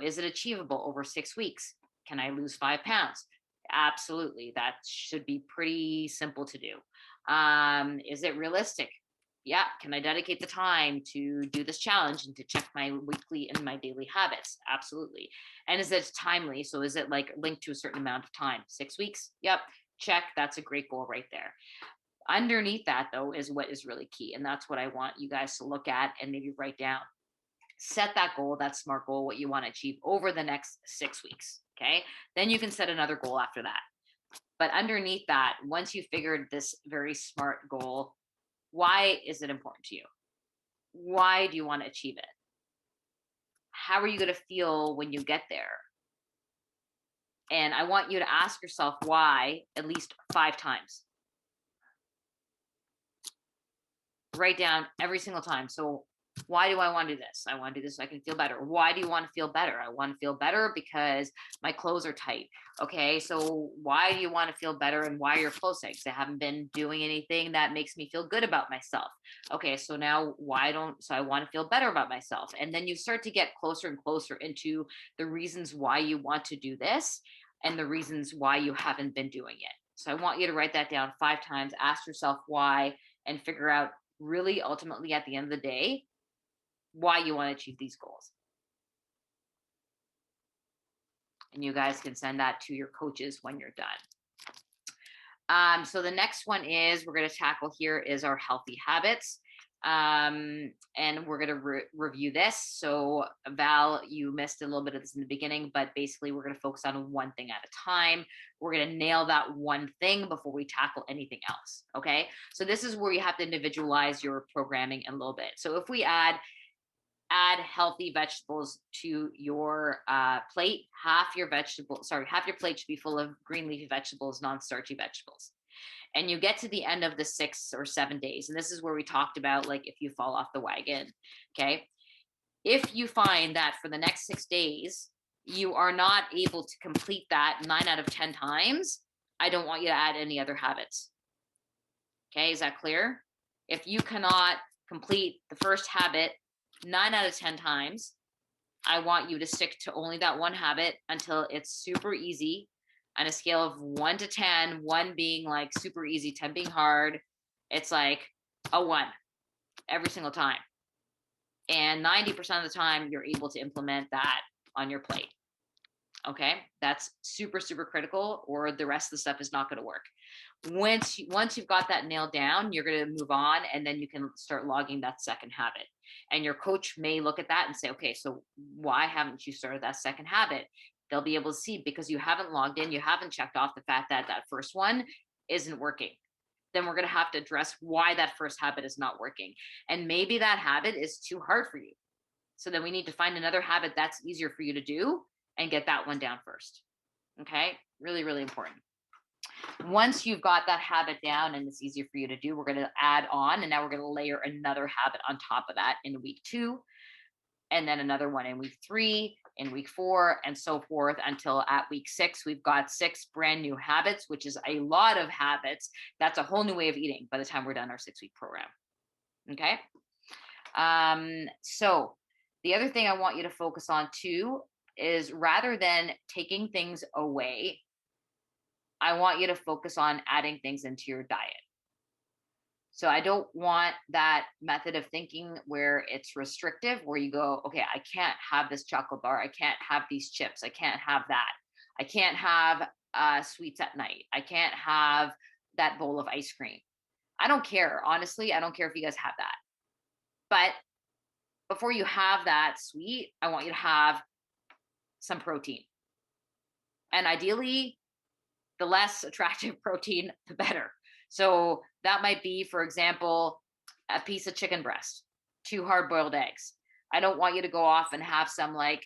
Is it achievable over 6 weeks? Can I lose 5 pounds? Absolutely. That should be pretty simple to do. Is it realistic? Yeah. Can I dedicate the time to do this challenge and to check my weekly and my daily habits? Absolutely. And is it timely? So is it like linked to a certain amount of time? 6 weeks? Yep. Check. That's a great goal right there. Underneath that, though, is what is really key. And that's what I want you guys to look at and maybe write down. Set that goal, that SMART goal, what you want to achieve over the next 6 weeks. Okay. Then you can set another goal after that. But underneath that, once you figured this very SMART goal, why is it important to you? Why do you want to achieve it? How are you going to feel when you get there? And I want you to ask yourself why at least 5 times. Write down every single time. So why do I want to do this? I want to do this so I can feel better. Why do you want to feel better? I want to feel better because my clothes are tight. Okay, so why do you want to feel better, and why are your clothes tight? Because I haven't been doing anything that makes me feel good about myself. Okay, so now so I want to feel better about myself. And then you start to get closer and closer into the reasons why you want to do this and the reasons why you haven't been doing it. So I want you to write that down 5 times, ask yourself why, and figure out really ultimately at the end of the day why you want to achieve these goals. And you guys can send that to your coaches when you're done. So the next one is we're going to tackle here is our healthy habits. And we're going to review this. So Val, you missed a little bit of this in the beginning, but basically we're going to focus on one thing at a time. We're going to nail that one thing before we tackle anything else. Okay. So this is where you have to individualize your programming a little bit. So if we add healthy vegetables to your plate, half your plate should be full of green leafy vegetables, non-starchy vegetables. And you get to the end of the 6 or 7 days. And this is where we talked about, like, if you fall off the wagon, okay? If you find that for the next 6 days, you are not able to complete that 9 out of 10 times, I don't want you to add any other habits. Okay, is that clear? If you cannot complete the first habit 9 out of 10 times, I want you to stick to only that one habit until it's super easy. On a scale of 1 to 10, 1 being like super easy, 10 being hard, it's like a 1 every single time. And 90% of the time, you're able to implement that on your plate. Okay, that's super, super critical, or the rest of the stuff is not going to work. Once you've got that nailed down, you're going to move on, and then you can start logging that second habit. And your coach may look at that and say, okay, so why haven't you started that second habit? They'll be able to see, because you haven't logged in, you haven't checked off the fact that that first one isn't working. Then we're going to have to address why that first habit is not working. And maybe that habit is too hard for you. So then we need to find another habit that's easier for you to do and get that one down first. Okay, really, really important. Once you've got that habit down and it's easier for you to do, we're going to add on, and now we're going to layer another habit on top of that in week 2, and then another one in week 3, in week 4, and so forth, until at week 6, we've got 6 brand new habits, which is a lot of habits. That's a whole new way of eating by the time we're done our 6-week program. Okay. So the other thing I want you to focus on too is, rather than taking things away, I want you to focus on adding things into your diet. So I don't want that method of thinking where it's restrictive, where you go, okay, I can't have this chocolate bar. I can't have these chips. I can't have that. I can't have sweets at night. I can't have that bowl of ice cream. I don't care. Honestly, I don't care if you guys have that. But before you have that sweet, I want you to have some protein. And ideally, the less attractive protein, the better. So that might be, for example, a piece of chicken breast, 2 hard-boiled eggs. I don't want you to go off and have some, like,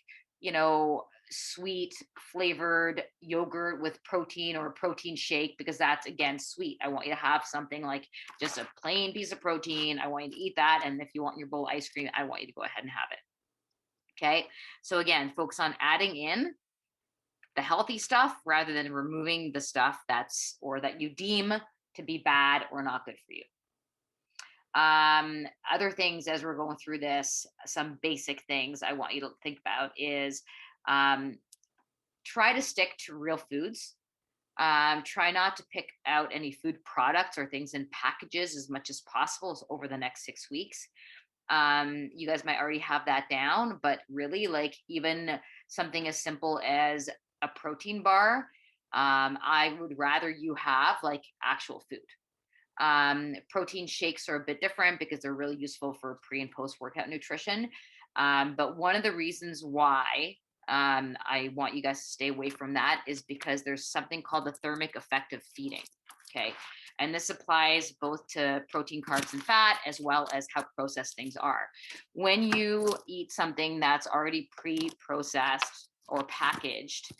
sweet flavored yogurt with protein, or a protein shake, because that's, again, sweet. I want you to have something like just a plain piece of protein. I want you to eat that. And if you want your bowl of ice cream, I want you to go ahead and have it. Okay. So again, focus on adding in the healthy stuff rather than removing the stuff that you deem to be bad or not good for you. Other things, as we're going through this, some basic things I want you to think about is, try to stick to real foods. Try not to pick out any food products or things in packages as much as possible over the next 6 weeks. You guys might already have that down, but really, like, even something as simple as a protein bar, I would rather you have like actual food. Protein shakes are a bit different because they're really useful for pre and post workout nutrition. But one of the reasons why I want you guys to stay away from that is because there's something called the thermic effect of feeding. Okay. And this applies both to protein, carbs, and fat, as well as how processed things are. When you eat something that's already pre-processed or packaged,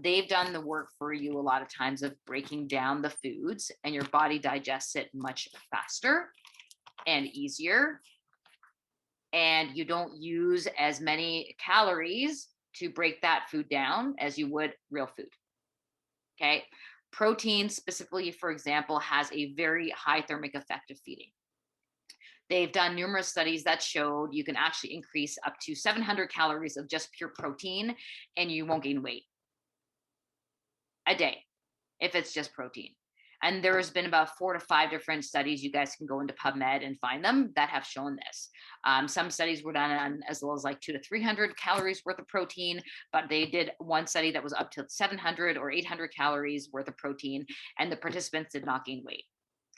they've done the work for you a lot of times of breaking down the foods, and your body digests it much faster and easier. And you don't use as many calories to break that food down as you would real food. Okay. Protein specifically, for example, has a very high thermic effect of feeding. They've done numerous studies that showed you can actually increase up to 700 calories of just pure protein, and you won't gain weight a day if it's just protein. And there's been about 4 to 5 different studies. You guys can go into PubMed and find them that have shown this. Some studies were done on as low as like 200 to 300 calories worth of protein, but they did one study that was up to 700 or 800 calories worth of protein, and the participants did not gain weight.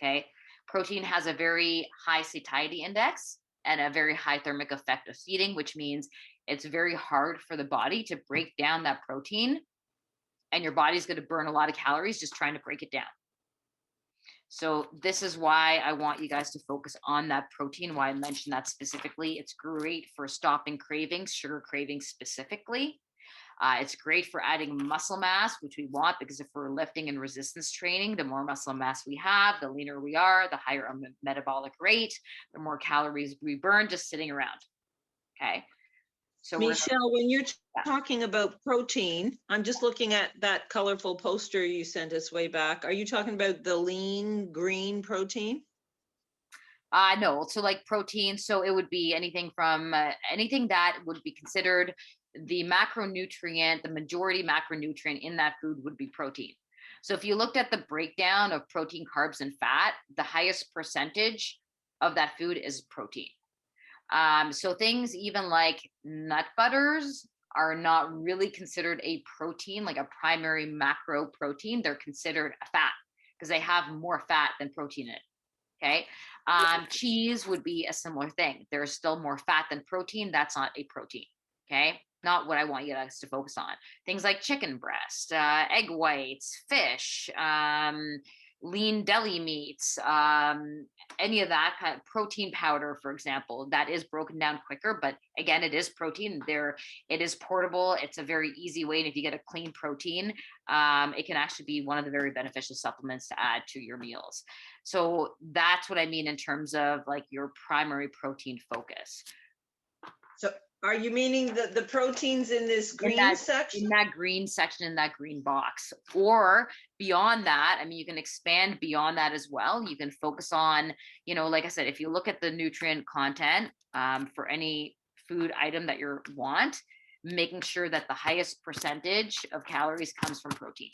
Okay. Protein has a very high satiety index and a very high thermic effect of feeding, which means it's very hard for the body to break down that protein, and your body's going to burn a lot of calories just trying to break it down. So this is why I want you guys to focus on that protein, why I mentioned that specifically. It's great for stopping cravings, sugar cravings specifically. It's great for adding muscle mass, which we want, because if we're lifting and resistance training, the more muscle mass we have, the leaner we are, the higher our metabolic rate, the more calories we burn just sitting around. Okay. So Michelle, when you're talking about protein, I'm just looking at that colorful poster you sent us way back. Are you talking about the lean green protein? No, so like protein, so it would be anything from anything that would be considered the macronutrient, the majority macronutrient in that food would be protein. So if you looked at the breakdown of protein, carbs, and fat, the highest percentage of that food is protein. So things even like nut butters are not really considered a protein, like a primary macro protein. They're considered a fat because they have more fat than protein in it. Okay. Cheese would be a similar thing. There's still more fat than protein. That's not a protein. Okay. Not what I want you guys to focus on. Things like chicken breast, egg whites, fish, lean deli meats, any of that kind of protein powder, for example, that is broken down quicker. But again, it is protein. It is portable. It's a very easy way. And if you get a clean protein, it can actually be one of the very beneficial supplements to add to your meals. So that's what I mean in terms of like your primary protein focus. So are you meaning the proteins in this green section? In that green section, in that green box. Or beyond that, I mean, you can expand beyond that as well. You can focus on, like I said, if you look at the nutrient content for any food item that you want, making sure that the highest percentage of calories comes from protein.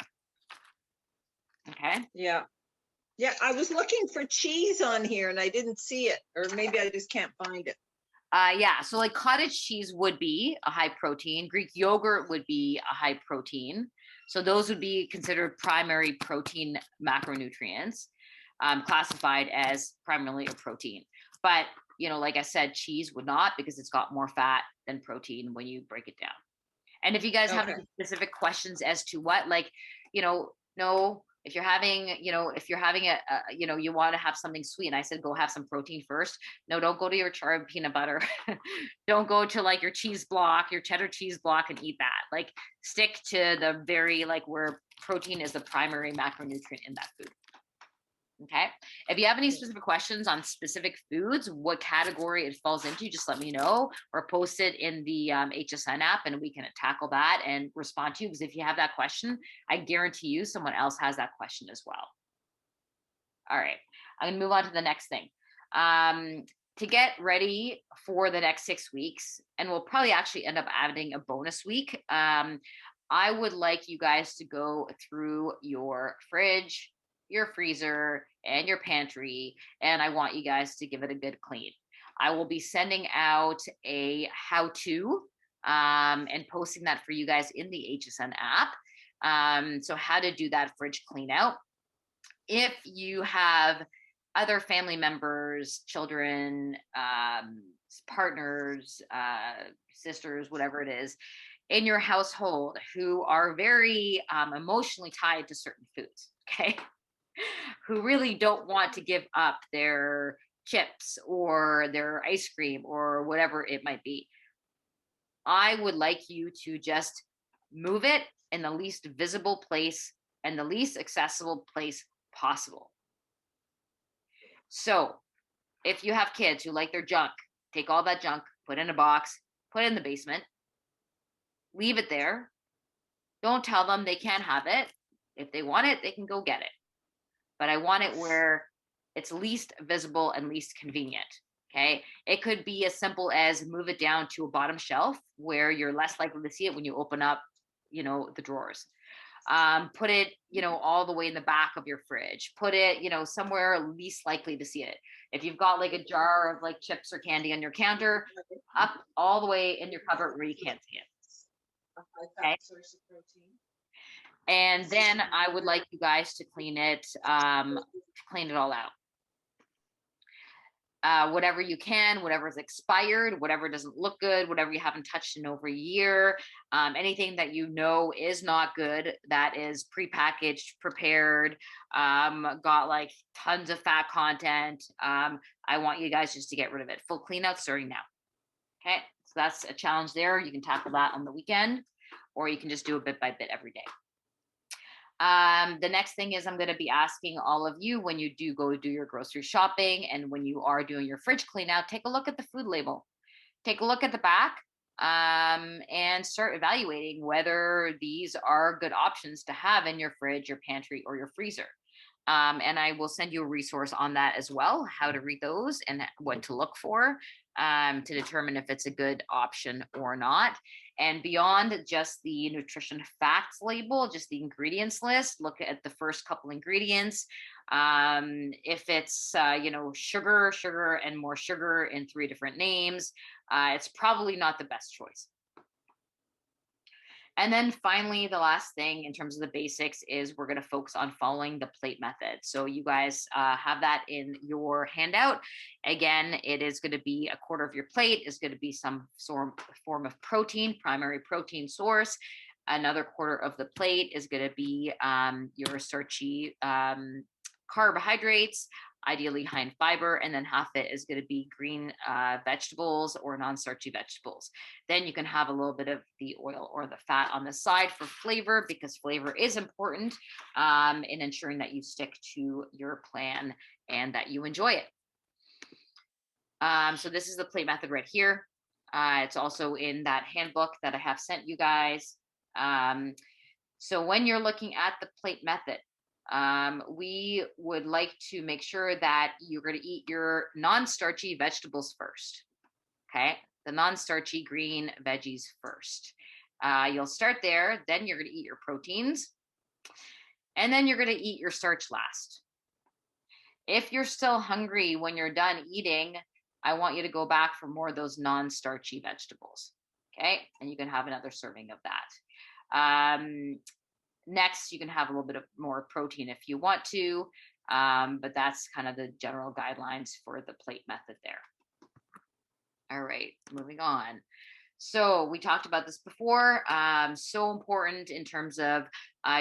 Okay. Yeah. Yeah, I was looking for cheese on here and I didn't see it, or maybe I just can't find it. Yeah, so like cottage cheese would be a high protein. Greek yogurt would be a high protein. So those would be considered primary protein macronutrients, classified as primarily a protein. But, like I said, cheese would not, because it's got more fat than protein when you break it down. And if you guys have any specific questions as to what, like, no, if you're having, you want to have something sweet, and I said, go have some protein first. No, don't go to your charred peanut butter. Don't go to like your cheese block, your cheddar cheese block, and eat that. Like, stick to the very, like, where protein is the primary macronutrient in that food. Okay. If you have any specific questions on specific foods, what category it falls into, just let me know, or post it in the HSN app, and we can tackle that and respond to you. Because if you have that question, I guarantee you someone else has that question as well. All right. I'm going to move on to the next thing. To get ready for the next 6 weeks, and we'll probably actually end up adding a bonus week. I would like you guys to go through your fridge, your freezer, and your pantry, and I want you guys to give it a good clean. I will be sending out a how-to and posting that for you guys in the HSN app. So how to do that fridge clean out. If you have other family members, children, partners, sisters, whatever it is, in your household who are very emotionally tied to certain foods, okay? Who really don't want to give up their chips or their ice cream or whatever it might be. I would like you to just move it in the least visible place and the least accessible place possible. So if you have kids who like their junk, take all that junk, put it in a box, put it in the basement, leave it there. Don't tell them they can't have it. If they want it, they can go get it. But I want it where it's least visible and least convenient. Okay. It could be as simple as move it down to a bottom shelf where you're less likely to see it when you open up, the drawers. Put it, all the way in the back of your fridge. Put it, somewhere least likely to see it. If you've got like a jar of like chips or candy on your counter, up all the way in your cupboard where you can't see it. Okay. And then I would like you guys to clean it all out. Whatever you can, whatever is expired, whatever doesn't look good, whatever you haven't touched in over a year, anything that is not good, that is prepackaged, prepared, got like tons of fat content. I want you guys just to get rid of it. Full clean out starting now. Okay, so that's a challenge there. You can tackle that on the weekend, or you can just do it bit by bit every day. The next thing is I'm going to be asking all of you, when you do go do your grocery shopping and when you are doing your fridge clean out, take a look at the food label, take a look at the back, and start evaluating whether these are good options to have in your fridge, your pantry, or your freezer. And I will send you a resource on that as well, how to read those and what to look for to determine if it's a good option or not. And beyond just the nutrition facts label, just the ingredients list, look at the first couple ingredients. If it's, sugar, and more sugar in 3 different names, it's probably not the best choice. And then finally, the last thing in terms of the basics is we're going to focus on following the plate method. So you guys have that in your handout. Again, it is going to be a quarter of your plate is going to be some form of protein, primary protein source. Another quarter of the plate is going to be your starchy carbohydrates, ideally high in fiber, and then half it is going to be green vegetables or non-starchy vegetables. Then you can have a little bit of the oil or the fat on the side for flavor, because flavor is important in ensuring that you stick to your plan and that you enjoy it. So this is the plate method right here. It's also in that handbook that I have sent you guys. So when you're looking at the plate method, we would like to make sure that you're going to eat your non-starchy vegetables first. Okay, the non-starchy green veggies first. You'll start there, then you're going to eat your proteins, and then you're going to eat your starch last. If you're still hungry when you're done eating, I want you to go back for more of those non-starchy vegetables. Okay, and you can have another serving of that. Next, you can have a little bit of more protein if you want to, but that's kind of the general guidelines for the plate method there. All right, moving on. So we talked about this before. So important in terms of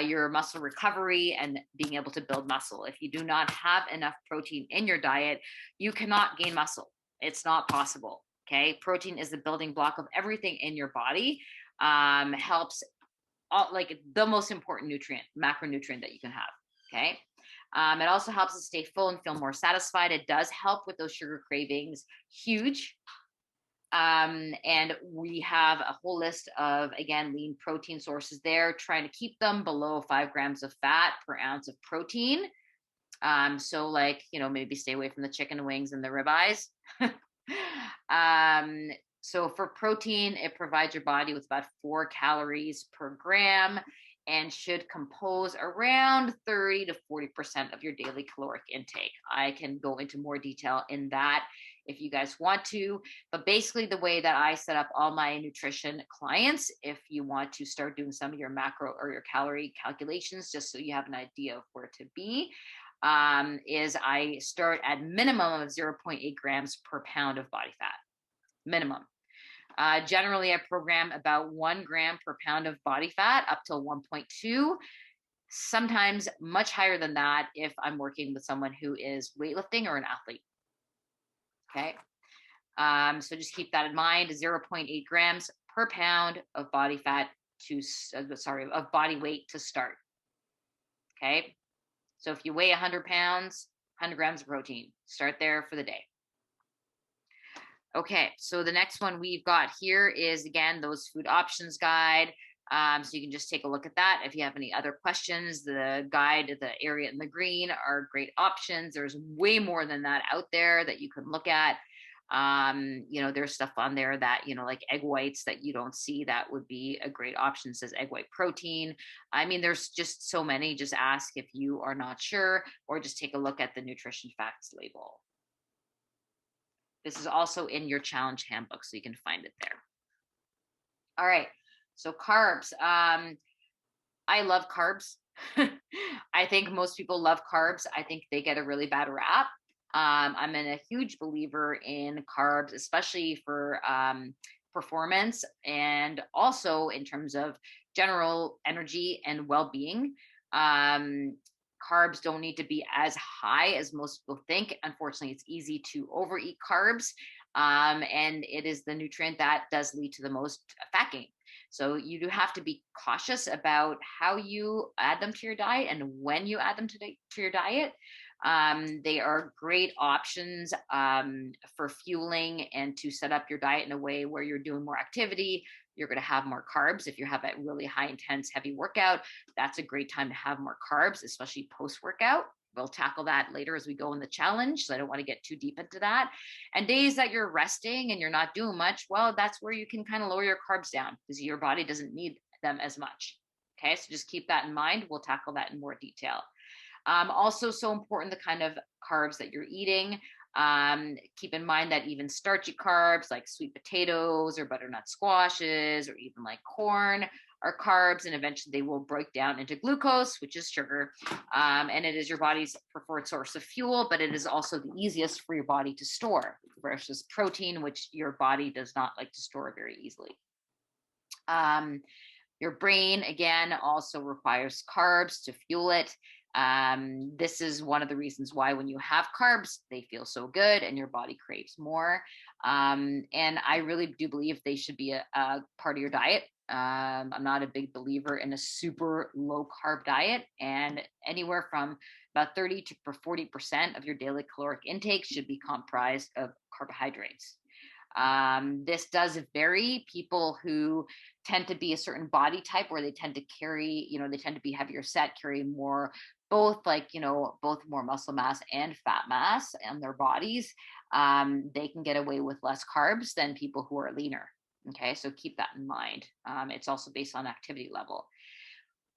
your muscle recovery and being able to build muscle. If you do not have enough protein in your diet, you cannot gain muscle. It's not possible. Okay, protein is the building block of everything in your body. Helps like the most important nutrient, macronutrient that you can have. Okay. It also helps us stay full and feel more satisfied. It does help with those sugar cravings. Huge. And we have a whole list of, again, lean protein sources there, trying to keep them below 5 grams of fat per ounce of protein. So like, maybe stay away from the chicken wings and the ribeyes. So for protein, it provides your body with about 4 calories per gram and should compose around 30 to 40% of your daily caloric intake. I can go into more detail in that if you guys want to, but basically the way that I set up all my nutrition clients, if you want to start doing some of your macro or your calorie calculations, just so you have an idea of where to be, is I start at minimum of 0.8 grams per pound of body fat, minimum. Generally, I program about 1 gram per pound of body fat up to 1.2, sometimes much higher than that if I'm working with someone who is weightlifting or an athlete. Okay, so just keep that in mind, 0.8 grams per pound of body fat of body weight to start. Okay, so if you weigh 100 pounds, 100 grams of protein, start there for the day. Okay, so the next one we've got here is, again, those food options guide. So you can just take a look at that. If you have any other questions, the guide, the area in the green are great options. There's way more than that out there that you can look at. There's stuff on there that, like egg whites that you don't see that would be a great option. It says egg white protein. I mean, there's just so many. Just ask if you are not sure, or just take a look at the nutrition facts label. This is also in your challenge handbook, so you can find it there. All right, so carbs. I love carbs. I think most people love carbs. I think they get a really bad rap. I'm a huge believer in carbs, especially for performance and also in terms of general energy and well-being. Carbs don't need to be as high as most people think. Unfortunately, it's easy to overeat carbs, and it is the nutrient that does lead to the most fat gain. So you do have to be cautious about how you add them to your diet and when you add them to your diet. They are great options for fueling and to set up your diet in a way where you're doing more activity. You're going to have more carbs. If you have a really high intense heavy workout, that's a great time to have more carbs, especially post-workout. We'll tackle that later as we go in the challenge, so I don't want to get too deep into that. And days that you're resting and you're not doing much, well, that's where you can kind of lower your carbs down because your body doesn't need them as much. Okay, so just keep that in mind. We'll tackle that in more detail. Also so important, the kind of carbs that you're eating. Keep in mind that even starchy carbs like sweet potatoes or butternut squashes or even like corn are carbs, and eventually they will break down into glucose, which is sugar. And it is your body's preferred source of fuel, but it is also the easiest for your body to store versus protein, which your body does not like to store very easily. Your brain, again, also requires carbs to fuel it. This is one of the reasons why when you have carbs, they feel so good and your body craves more. And I really do believe they should be a part of your diet. I'm not a big believer in a super low carb diet, and anywhere from about 30 to 40% of your daily caloric intake should be comprised of carbohydrates. This does vary. People who tend to be a certain body type where they tend to carry, they tend to be heavier set, carry more, both more muscle mass and fat mass on their bodies. They can get away with less carbs than people who are leaner. Okay, so keep that in mind. It's also based on activity level.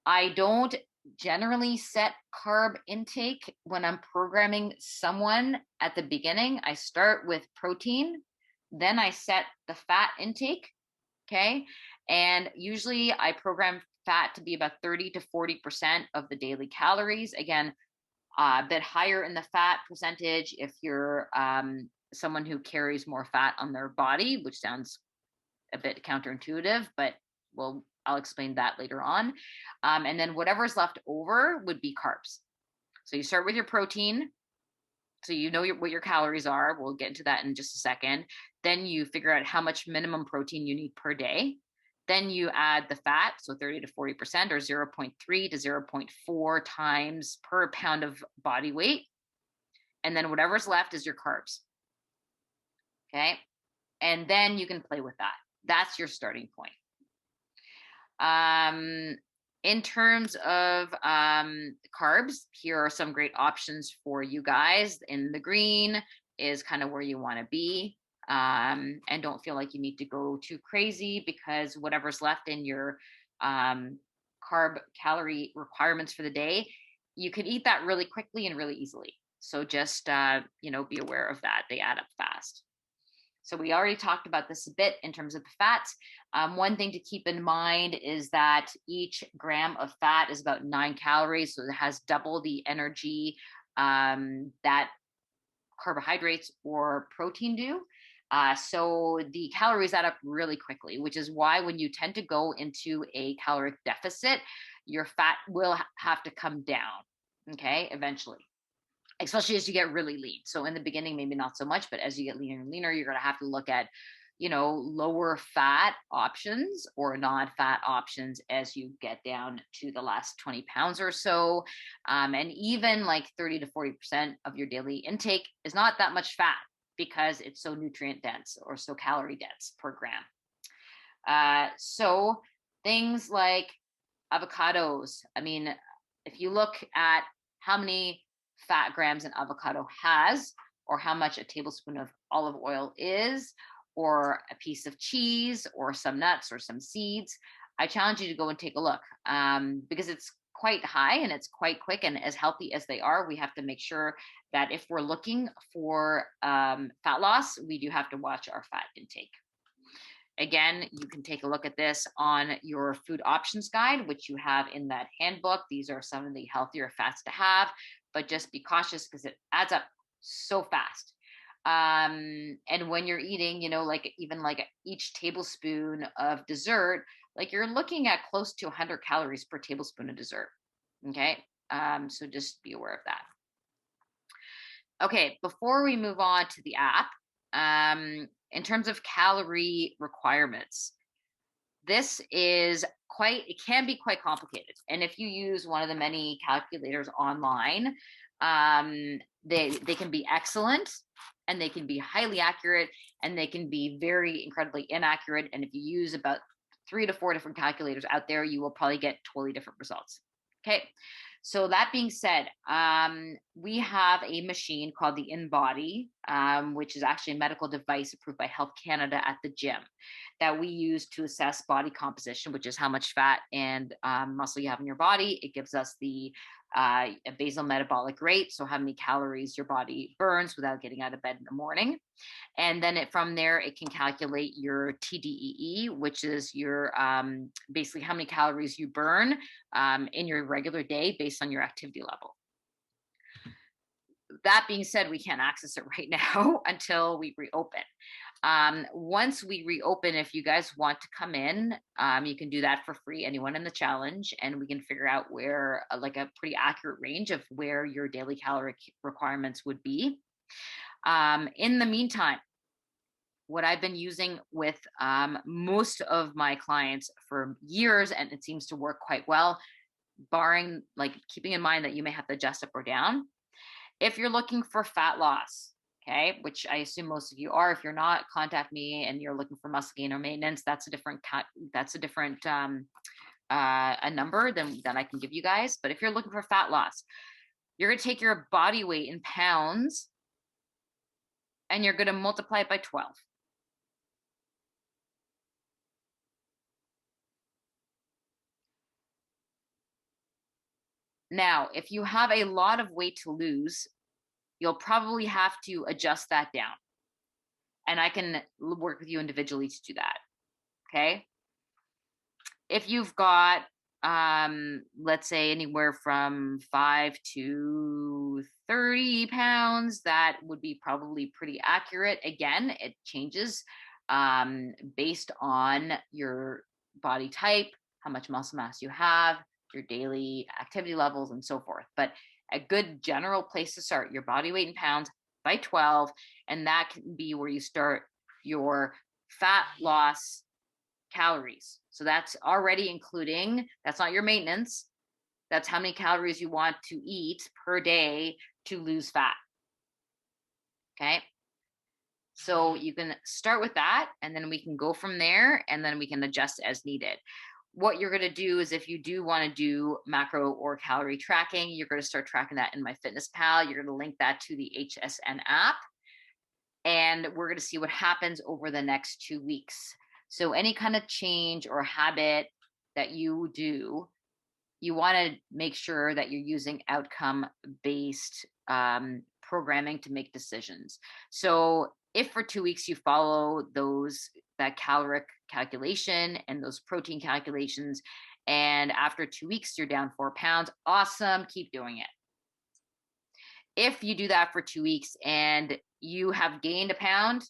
I don't generally set carb intake when I'm programming someone at the beginning. I start with protein, then I set the fat intake. Okay, and usually I program fat to be about 30 to 40% of the daily calories. Again, a bit higher in the fat percentage if you're someone who carries more fat on their body, which sounds a bit counterintuitive, but I'll explain that later on. And then whatever's left over would be carbs. So you start with your protein. So you know what your calories are. We'll get into that in just a second. Then you figure out how much minimum protein you need per day. Then you add the fat, so 30 to 40% or 0.3 to 0.4 times per pound of body weight. And then whatever's left is your carbs. Okay. And then you can play with that. That's your starting point. In terms of carbs, here are some great options for you guys. In the green is kind of where you want to be. And don't feel like you need to go too crazy, because whatever's left in your carb calorie requirements for the day, you can eat that really quickly and really easily. So just, be aware of that. They add up fast. So we already talked about this a bit in terms of the fats. One thing to keep in mind is that each gram of fat is about 9 calories. So it has double the energy that carbohydrates or protein do. So the calories add up really quickly, which is why when you tend to go into a caloric deficit, your fat will have to come down, okay, eventually, especially as you get really lean. So in the beginning, maybe not so much, but as you get leaner and leaner, you're going to have to look at, lower fat options or non-fat options as you get down to the last 20 pounds or so. And even like 30 to 40% of your daily intake is not that much fat, because it's so nutrient dense or so calorie dense per gram. So things like avocados. I mean, if you look at how many fat grams an avocado has, or how much a tablespoon of olive oil is, or a piece of cheese, or some nuts, or some seeds, I challenge you to go and take a look, because it's quite high and it's quite quick. And as healthy as they are, we have to make sure that if we're looking for fat loss, we do have to watch our fat intake. Again, you can take a look at this on your food options guide, which you have in that handbook. These are some of the healthier fats to have, but just be cautious because it adds up so fast. And when you're eating, even like each tablespoon of dessert, like you're looking at close to 100 calories per tablespoon of dessert. Okay. So just be aware of that. Okay. Before we move on to the app, in terms of calorie requirements, this is it can be quite complicated. And if you use one of the many calculators online, they can be excellent, and they can be highly accurate, and they can be very incredibly inaccurate. And if you use about 3 to 4 different calculators out there, you will probably get totally different results. Okay. So that being said, we have a machine called the InBody, which is actually a medical device approved by Health Canada at the gym that we use to assess body composition, which is how much fat and muscle you have in your body. It gives us the basal metabolic rate, so how many calories your body burns without getting out of bed in the morning. And then from there, it can calculate your TDEE, which is your basically how many calories you burn in your regular day based on your activity level. That being said, we can't access it right now until we reopen. Once we reopen, if you guys want to come in, you can do that for free, anyone in the challenge, and we can figure out where like a pretty accurate range of where your daily calorie requirements would be. In the meantime, what I've been using with most of my clients for years, and it seems to work quite well, barring like keeping in mind that you may have to adjust up or down. If you're looking for fat loss, okay, which I assume most of you are. If you're not, contact me and you're looking for muscle gain or maintenance. That's a different a number than I can give you guys. But if you're looking for fat loss, you're going to take your body weight in pounds and you're going to multiply it by 12. Now, if you have a lot of weight to lose, you'll probably have to adjust that down. And I can work with you individually to do that. Okay. If you've got, let's say anywhere from 5 to 30 pounds, that would be probably pretty accurate. Again, it changes based on your body type, how much muscle mass you have, your daily activity levels, and so forth. But a good general place to start, your body weight in pounds by 12, and that can be where you start your fat loss calories. So that's already including, that's not your maintenance, that's how many calories you want to eat per day to lose fat. Okay. So you can start with that, and then we can go from there, and then we can adjust as needed. What you're going to do is if you do want to do macro or calorie tracking, you're going to start tracking that in MyFitnessPal. You're going to link that to the HSN app, and we're going to see what happens over the next 2 weeks. So any kind of change or habit that you do, you want to make sure that you're using outcome-based programming to make decisions. So if for 2 weeks you follow that caloric calculation and those protein calculations, and after 2 weeks you're down 4 pounds, awesome, keep doing it. If you do that for 2 weeks and you have gained a pound,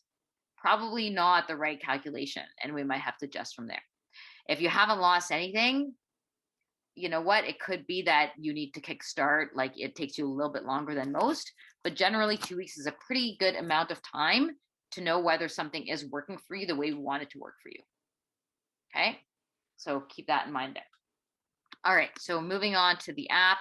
probably not the right calculation, and we might have to adjust from there. If you haven't lost anything, you know what, it could be that you need to kickstart, like it takes you a little bit longer than most, but generally 2 weeks is a pretty good amount of time to know whether something is working for you the way we want it to work for you. Okay, so keep that in mind there. All right, so moving on to the app.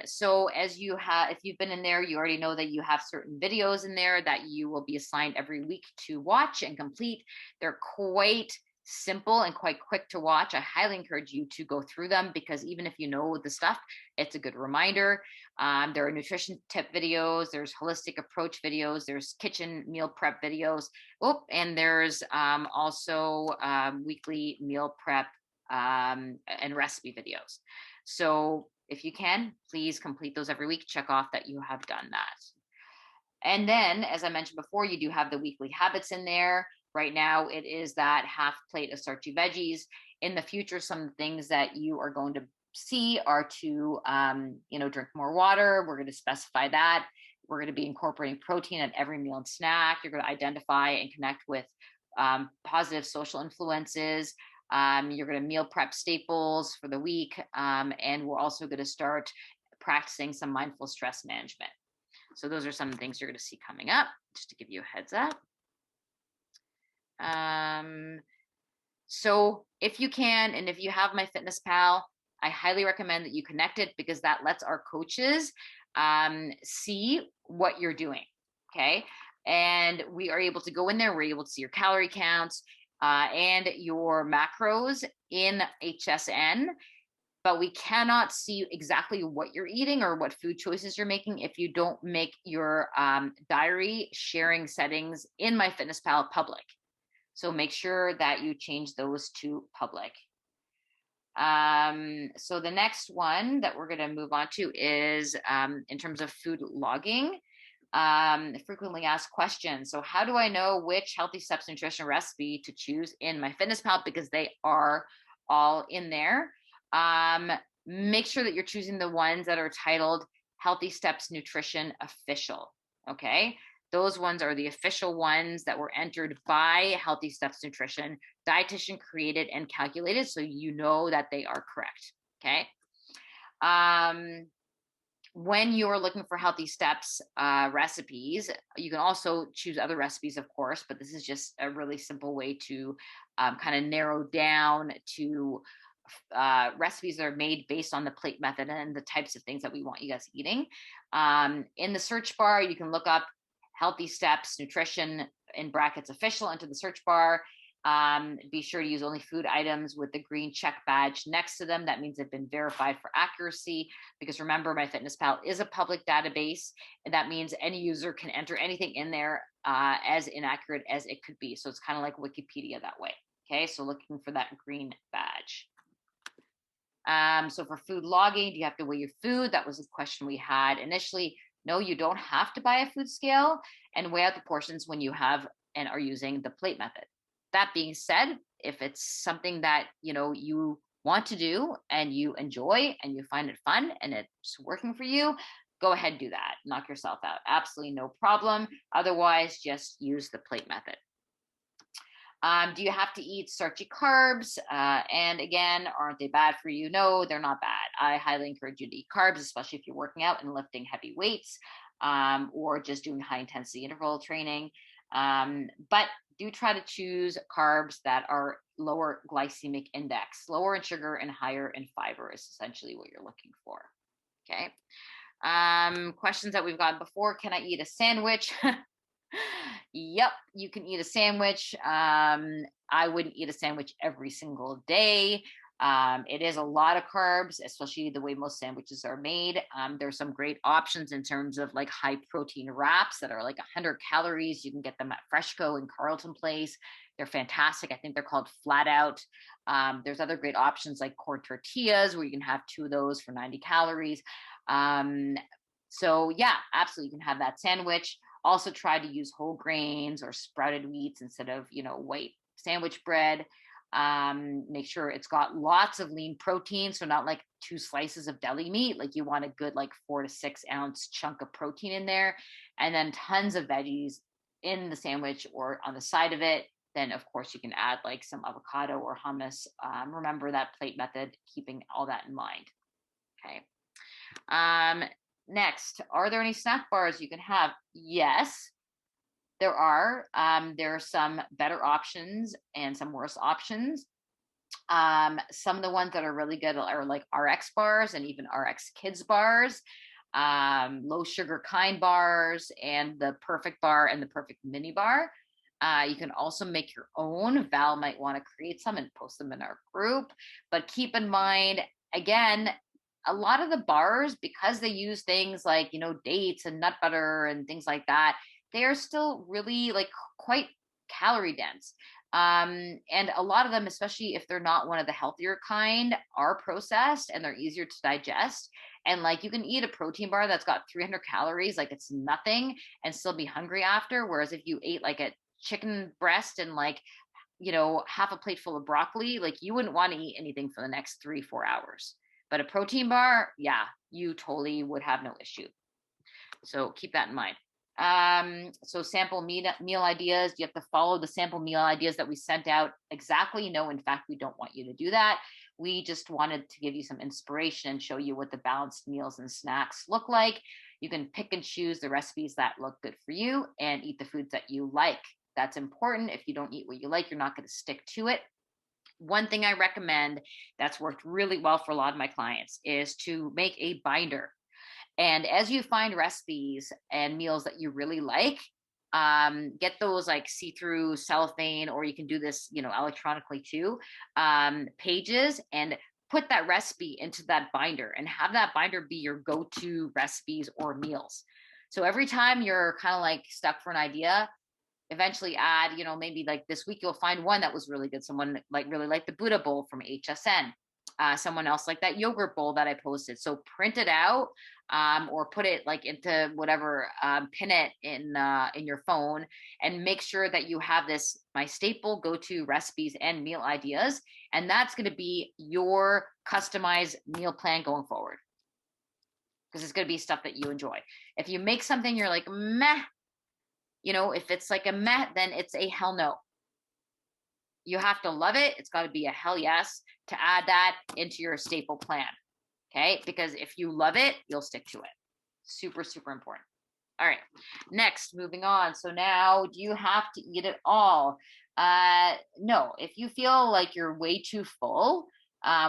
So as you have, if you've been in there, you already know that you have certain videos in there that you will be assigned every week to watch and complete. They're quite simple and quite quick to watch. I highly encourage you to go through them, because even if you know the stuff, it's a good reminder. There are nutrition tip videos, there's holistic approach videos, there's kitchen meal prep videos. Oh, and there's also weekly meal prep and recipe videos. So if you can, please complete those every week. Check off that you have done that. And then, as I mentioned before, you do have the weekly habits in there. Right now, it is that half plate of starchy veggies. In the future, some things that you are going to see are to, drink more water. We're going to specify that. We're going to be incorporating protein at every meal and snack. You're going to identify and connect with positive social influences. You're going to meal prep staples for the week. And we're also going to start practicing some mindful stress management. So those are some things you're going to see coming up, just to give you a heads up. So if you can, and if you have MyFitnessPal, I highly recommend that you connect it, because that lets our coaches see what you're doing. Okay. And we are able to go in there. We're able to see your calorie counts and your macros in HSN. but we cannot see exactly what you're eating or what food choices you're making if you don't make your diary sharing settings in MyFitnessPal public. So make sure that you change those to public. So the next one that we're going to move on to is in terms of food logging, frequently asked questions. So how do I know which Healthy Steps nutrition recipe to choose in MyFitnessPal? Because they are all in there. Make sure that you're choosing the ones that are titled Healthy Steps Nutrition Official. Okay. Those ones are the official ones that were entered by Healthy Steps Nutrition, dietitian created and calculated, so you know that they are correct. Okay. When you're looking for Healthy Steps recipes, you can also choose other recipes, of course, but this is just a really simple way to kind of narrow down to recipes that are made based on the plate method and the types of things that we want you guys eating. In the search bar, you can look up Healthy Steps Nutrition in brackets official into the search bar. Be sure to use only food items with the green check badge next to them. That means they've been verified for accuracy, because remember, MyFitnessPal is a public database, and that means any user can enter anything in there as inaccurate as it could be. So it's kind of like Wikipedia that way. Okay, so looking for that green badge. So for food logging, do you have to weigh your food? That was a question we had initially. No, you don't have to buy a food scale and weigh out the portions when you have and are using the plate method. That being said, if it's something that you want to do and you enjoy and you find it fun and it's working for you, go ahead and do that. Knock yourself out. Absolutely no problem. Otherwise, just use the plate method. Do you have to eat starchy carbs? And again, aren't they bad for you? No, they're not bad. I highly encourage you to eat carbs, especially if you're working out and lifting heavy weights or just doing high intensity interval training. But do try to choose carbs that are lower glycemic index, lower in sugar and higher in fiber is essentially what you're looking for. Okay. Questions that we've gotten before. Can I eat a sandwich? Yep, you can eat a sandwich. I wouldn't eat a sandwich every single day. It is a lot of carbs, especially the way most sandwiches are made. There's some great options in terms of like high protein wraps that are like 100 calories. You can get them at Freshco and Carlton Place. They're fantastic. I think they're called Flat Out. There's other great options like corn tortillas where you can have 2 of those for 90 calories. So yeah, absolutely, you can have that sandwich. Also try to use whole grains or sprouted wheats instead of, white sandwich bread. Make sure it's got lots of lean protein. So not like 2 slices of deli meat, like you want a good, like 4 to 6 ounce chunk of protein in there, and then tons of veggies in the sandwich or on the side of it. Then of course you can add like some avocado or hummus. Remember that plate method, keeping all that in mind. Okay. Next, are there any snack bars you can have? Yes, there are. There are some better options and some worse options. Some of the ones that are really good are like RX bars and even RX Kids bars, low sugar kind bars, and the Perfect bar and the Perfect mini bar. You can also make your own. Val might want to create some and post them in our group. But keep in mind, again, a lot of the bars, because they use things like, dates and nut butter and things like that, they are still really like quite calorie dense. And a lot of them, especially if they're not one of the healthier kind, are processed and they're easier to digest. And like you can eat a protein bar that's got 300 calories, like it's nothing, and still be hungry after. Whereas if you ate like a chicken breast and like, half a plate full of broccoli, like you wouldn't want to eat anything for the next 3-4 hours. But a protein bar, yeah, you totally would have no issue. So keep that in mind. So sample meal ideas, you have to follow the sample meal ideas that we sent out exactly. No, in fact, we don't want you to do that. We just wanted to give you some inspiration and show you what the balanced meals and snacks look like. You can pick and choose the recipes that look good for you and eat the foods that you like. That's important. If you don't eat what you like, you're not going to stick to it. One thing I recommend that's worked really well for a lot of my clients is to make a binder. And as you find recipes and meals that you really like, get those like see-through cellophane, or you can do this, electronically too, pages, and put that recipe into that binder and have that binder be your go-to recipes or meals. So every time you're kind of like stuck for an idea, eventually add, maybe like this week you'll find one that was really good. Someone like really liked the Buddha bowl from HSN. Someone else like that yogurt bowl that I posted. So print it out, or put it like into whatever, pin it in your phone, and make sure that you have this, my staple go-to recipes and meal ideas. And that's going to be your customized meal plan going forward, because it's going to be stuff that you enjoy. If you make something you're like, meh, if it's like a meh, then it's a hell no. You have to love it. It's got to be a hell yes to add that into your staple plan. Okay. Because if you love it, you'll stick to it. Super, super important. All right. Next, moving on. So now, do you have to eat it all? No. If you feel like you're way too full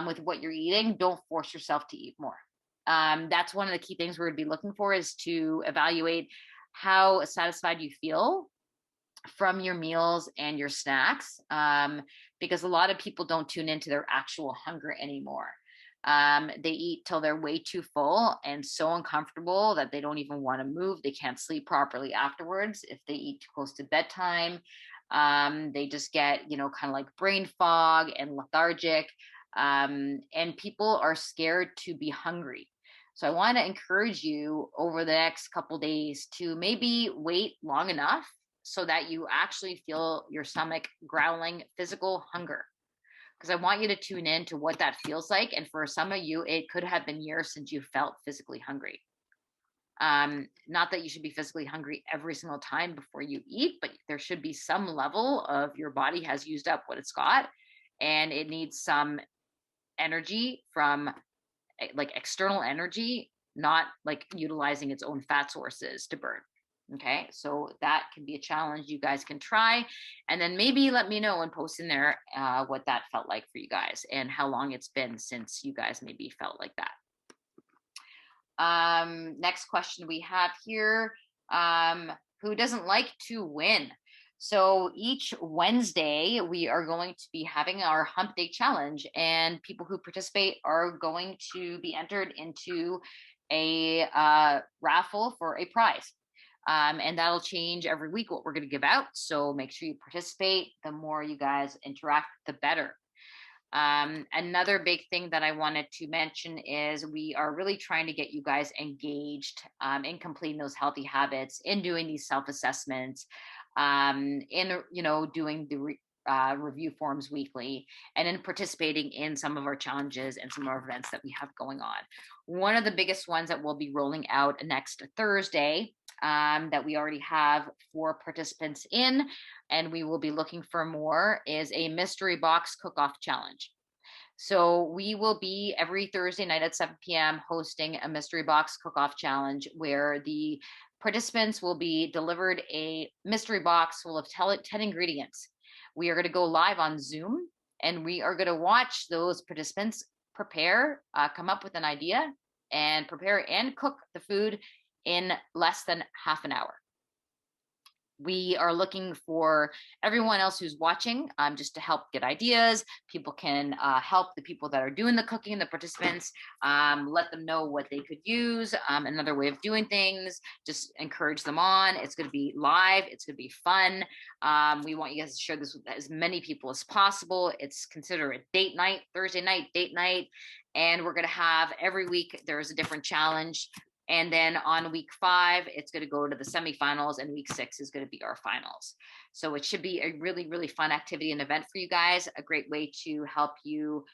with what you're eating, don't force yourself to eat more. That's one of the key things we're going to be looking for, is to evaluate how satisfied you feel from your meals and your snacks, because a lot of people don't tune into their actual hunger anymore. They eat till they're way too full and so uncomfortable that they don't even want to move. They can't sleep properly afterwards if they eat too close to bedtime. They just get, kind of like brain fog and lethargic, and people are scared to be hungry. So I want to encourage you over the next couple days to maybe wait long enough so that you actually feel your stomach growling physical hunger. Because I want you to tune in to what that feels like. And for some of you, it could have been years since you felt physically hungry. Not that you should be physically hungry every single time before you eat, but there should be some level of your body has used up what it's got, and it needs some energy from like external energy, not like utilizing its own fat sources to burn. Okay, so that can be a challenge you guys can try, and then maybe let me know and post in there what that felt like for you guys and how long it's been since you guys maybe felt like that. Next question we have here, who doesn't like to win? So each Wednesday, we are going to be having our Hump Day Challenge, and people who participate are going to be entered into a raffle for a prize. And that'll change every week what we're going to give out. So make sure you participate. The more you guys interact, the better. Another big thing that I wanted to mention is we are really trying to get you guys engaged in completing those healthy habits, in doing these self-assessments, in doing the review forms weekly, and in participating in some of our challenges and some of our events that we have going on. One of the biggest ones that we'll be rolling out next Thursday, that we already have 4 participants in, and we will be looking for more, is a mystery box cook-off challenge. So we will be every Thursday night at 7 p.m. hosting a mystery box cook-off challenge where the participants will be delivered a mystery box full of 10 ingredients. We are going to go live on Zoom, and we are going to watch those participants prepare, come up with an idea, and prepare and cook the food in less than half an hour. We are looking for everyone else who's watching, just to help get ideas. People can help the people that are doing the cooking, the participants, let them know what they could use, another way of doing things, just encourage them on. It's going to be live. It's going to be fun. We want you guys to share this with as many people as possible. It's considered a date night, Thursday night, date night. And we're going to have every week, there's a different challenge. And then on week 5, it's going to go to the semifinals, and week 6 is going to be our finals. So it should be a really, really fun activity and event for you guys. A great way to help you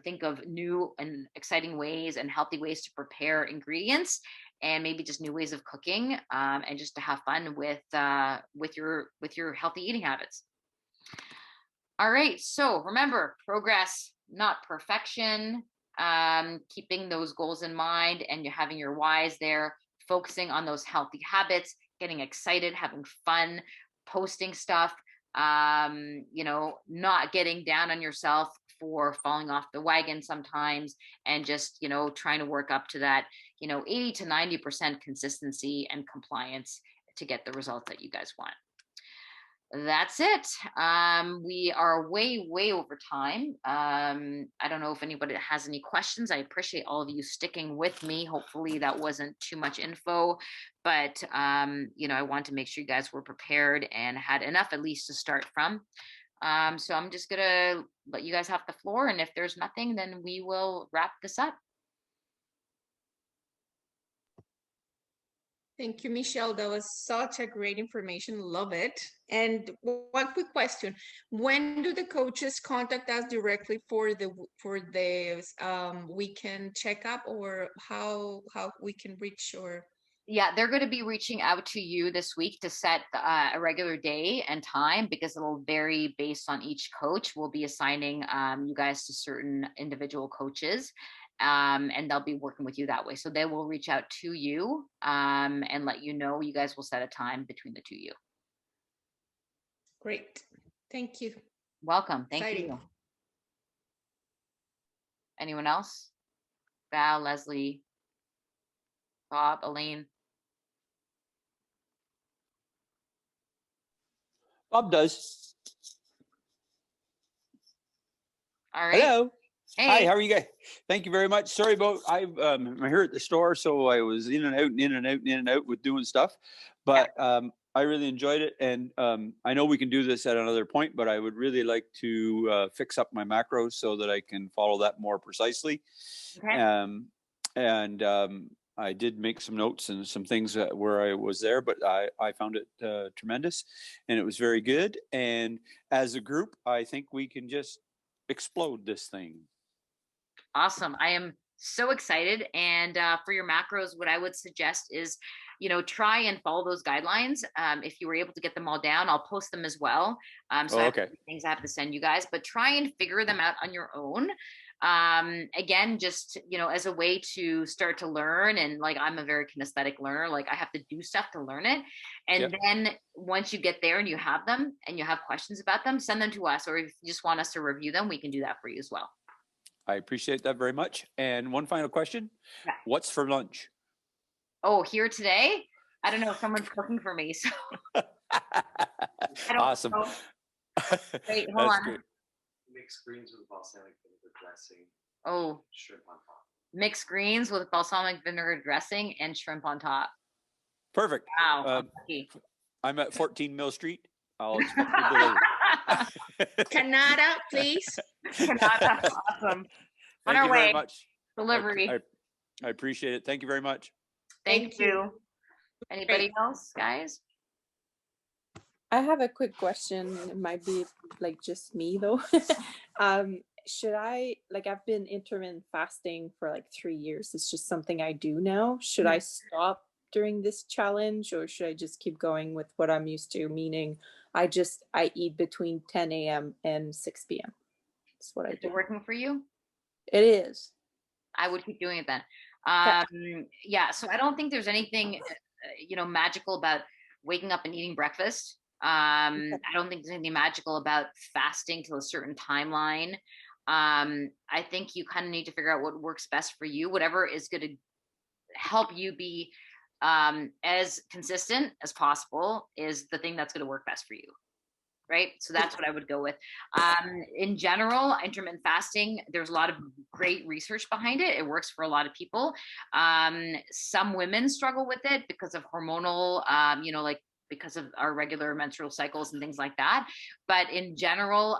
think of new and exciting ways and healthy ways to prepare ingredients, and maybe just new ways of cooking, and just to have fun with your healthy eating habits. All right. So remember, progress, not perfection. Keeping those goals in mind, and you're having your whys there, focusing on those healthy habits, getting excited, having fun, posting stuff, not getting down on yourself for falling off the wagon sometimes, and just, trying to work up to that, 80 to 90% consistency and compliance to get the results that you guys want. that's it. We are way over time. I don't know if anybody has any questions. I appreciate all of you sticking with me. Hopefully that wasn't too much info, but I want to make sure you guys were prepared and had enough at least to start from. So I'm just gonna let you guys have the floor, and if there's nothing, then we will wrap this up. Thank you, Michelle. That was such a great information. Love it. And one quick question: when do the coaches contact us directly for the weekend checkup, or how we can reach? Or Yeah, they're going to be reaching out to you this week to set a regular day and time, because it'll vary based on each coach. We'll be assigning you guys to certain individual coaches, and they'll be working with you that way. So they will reach out to you and let you know. You guys will set a time between the two of you. great. Thank you. Welcome. Thank Exciting. you. Anyone else? Val, Leslie, Bob, Elaine? Bob does. All right. Hello. Hey. Hi, how are you guys? Thank you very much. Sorry about, I'm here at the store, so I was in and out with doing stuff, but I really enjoyed it. And I know we can do this at another point, but I would really like to fix up my macros so that I can follow that more precisely. Okay. I did make some notes and some things where I was there, but I found it tremendous, and it was very good. And as a group, I think we can just explode this thing. Awesome. I am so excited. And for your macros, what I would suggest is, try and follow those guidelines. If you were able to get them all down, I'll post them as well. So I have things I have to send you guys, but try and figure them out on your own. Again, just, as a way to start to learn. And like, I'm a very kinesthetic learner. Like, I have to do stuff to learn it. And then once you get there and you have them and you have questions about them, send them to us. Or if you just want us to review them, we can do that for you as well. I appreciate that very much. And one final question. Yeah. What's for lunch? Oh, here today? I don't know. Someone's cooking for me. So Awesome. know. Wait, hold on. Great. Mixed greens with balsamic vinegar dressing. Oh, Shrimp on top. Mixed greens with balsamic vinegar dressing and shrimp on top. Perfect. Wow. I'm at 14 Mill Street. I'll expect the delivery. Canada, please. Canada. Awesome. On Thank our you way. very much. Delivery. I appreciate it. Thank you very much. Thank you. Anybody else, guys? I have a quick question. It might be like just me though. Should I, I've been intermittent fasting for like 3 years. It's just something I do now. Should I stop during this challenge, or should I just keep going with what I'm used to? Meaning I eat between 10 a.m. and 6 p.m. That's what I do. Is it working for you? It is. I would keep doing it then. Yeah. So I don't think there's anything, magical about waking up and eating breakfast. I don't think there's anything magical about fasting till a certain timeline. I think you kind of need to figure out what works best for you. Whatever is going to help you be as consistent as possible is the thing that's going to work best for you. Right. So that's what I would go with. In general, intermittent fasting, there's a lot of great research behind it. It works for a lot of people. Some women struggle with it because of hormonal, because of our regular menstrual cycles and things like that. But in general,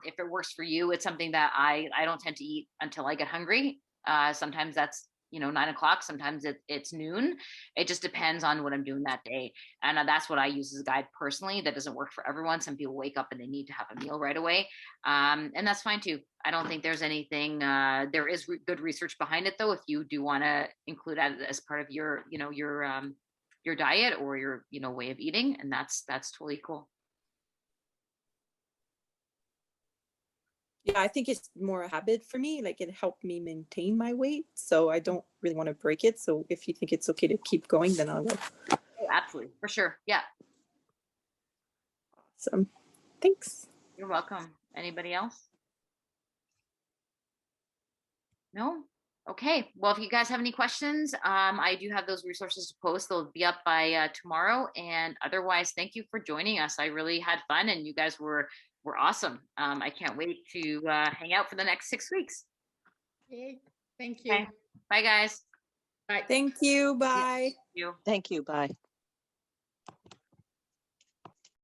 if it works for you, it's something that I don't tend to eat until I get hungry. Sometimes that's 9 o'clock. Sometimes it's noon. It just depends on what I'm doing that day. And that's what I use as a guide personally. That doesn't work for everyone. Some people wake up and they need to have a meal right away. And that's fine too. I don't think there's anything, there is good research behind it though. If you do want to include that as part of your diet or your, way of eating. And that's totally cool. Yeah, I think it's more a habit for me. Like, it helped me maintain my weight, so I don't really want to break it. So if you think it's okay to keep going, then I will. Oh, absolutely, for sure. Yeah. Awesome. Thanks. You're welcome. Anybody else? No? Okay, well, if you guys have any questions, I do have those resources to post. They'll be up by tomorrow. And otherwise, thank you for joining us. I really had fun, and you guys were awesome. I can't wait to hang out for the next 6 weeks. Yay. Thank you. Okay, bye guys. Bye. Thank you. Bye. Thank you. Thank you. Bye.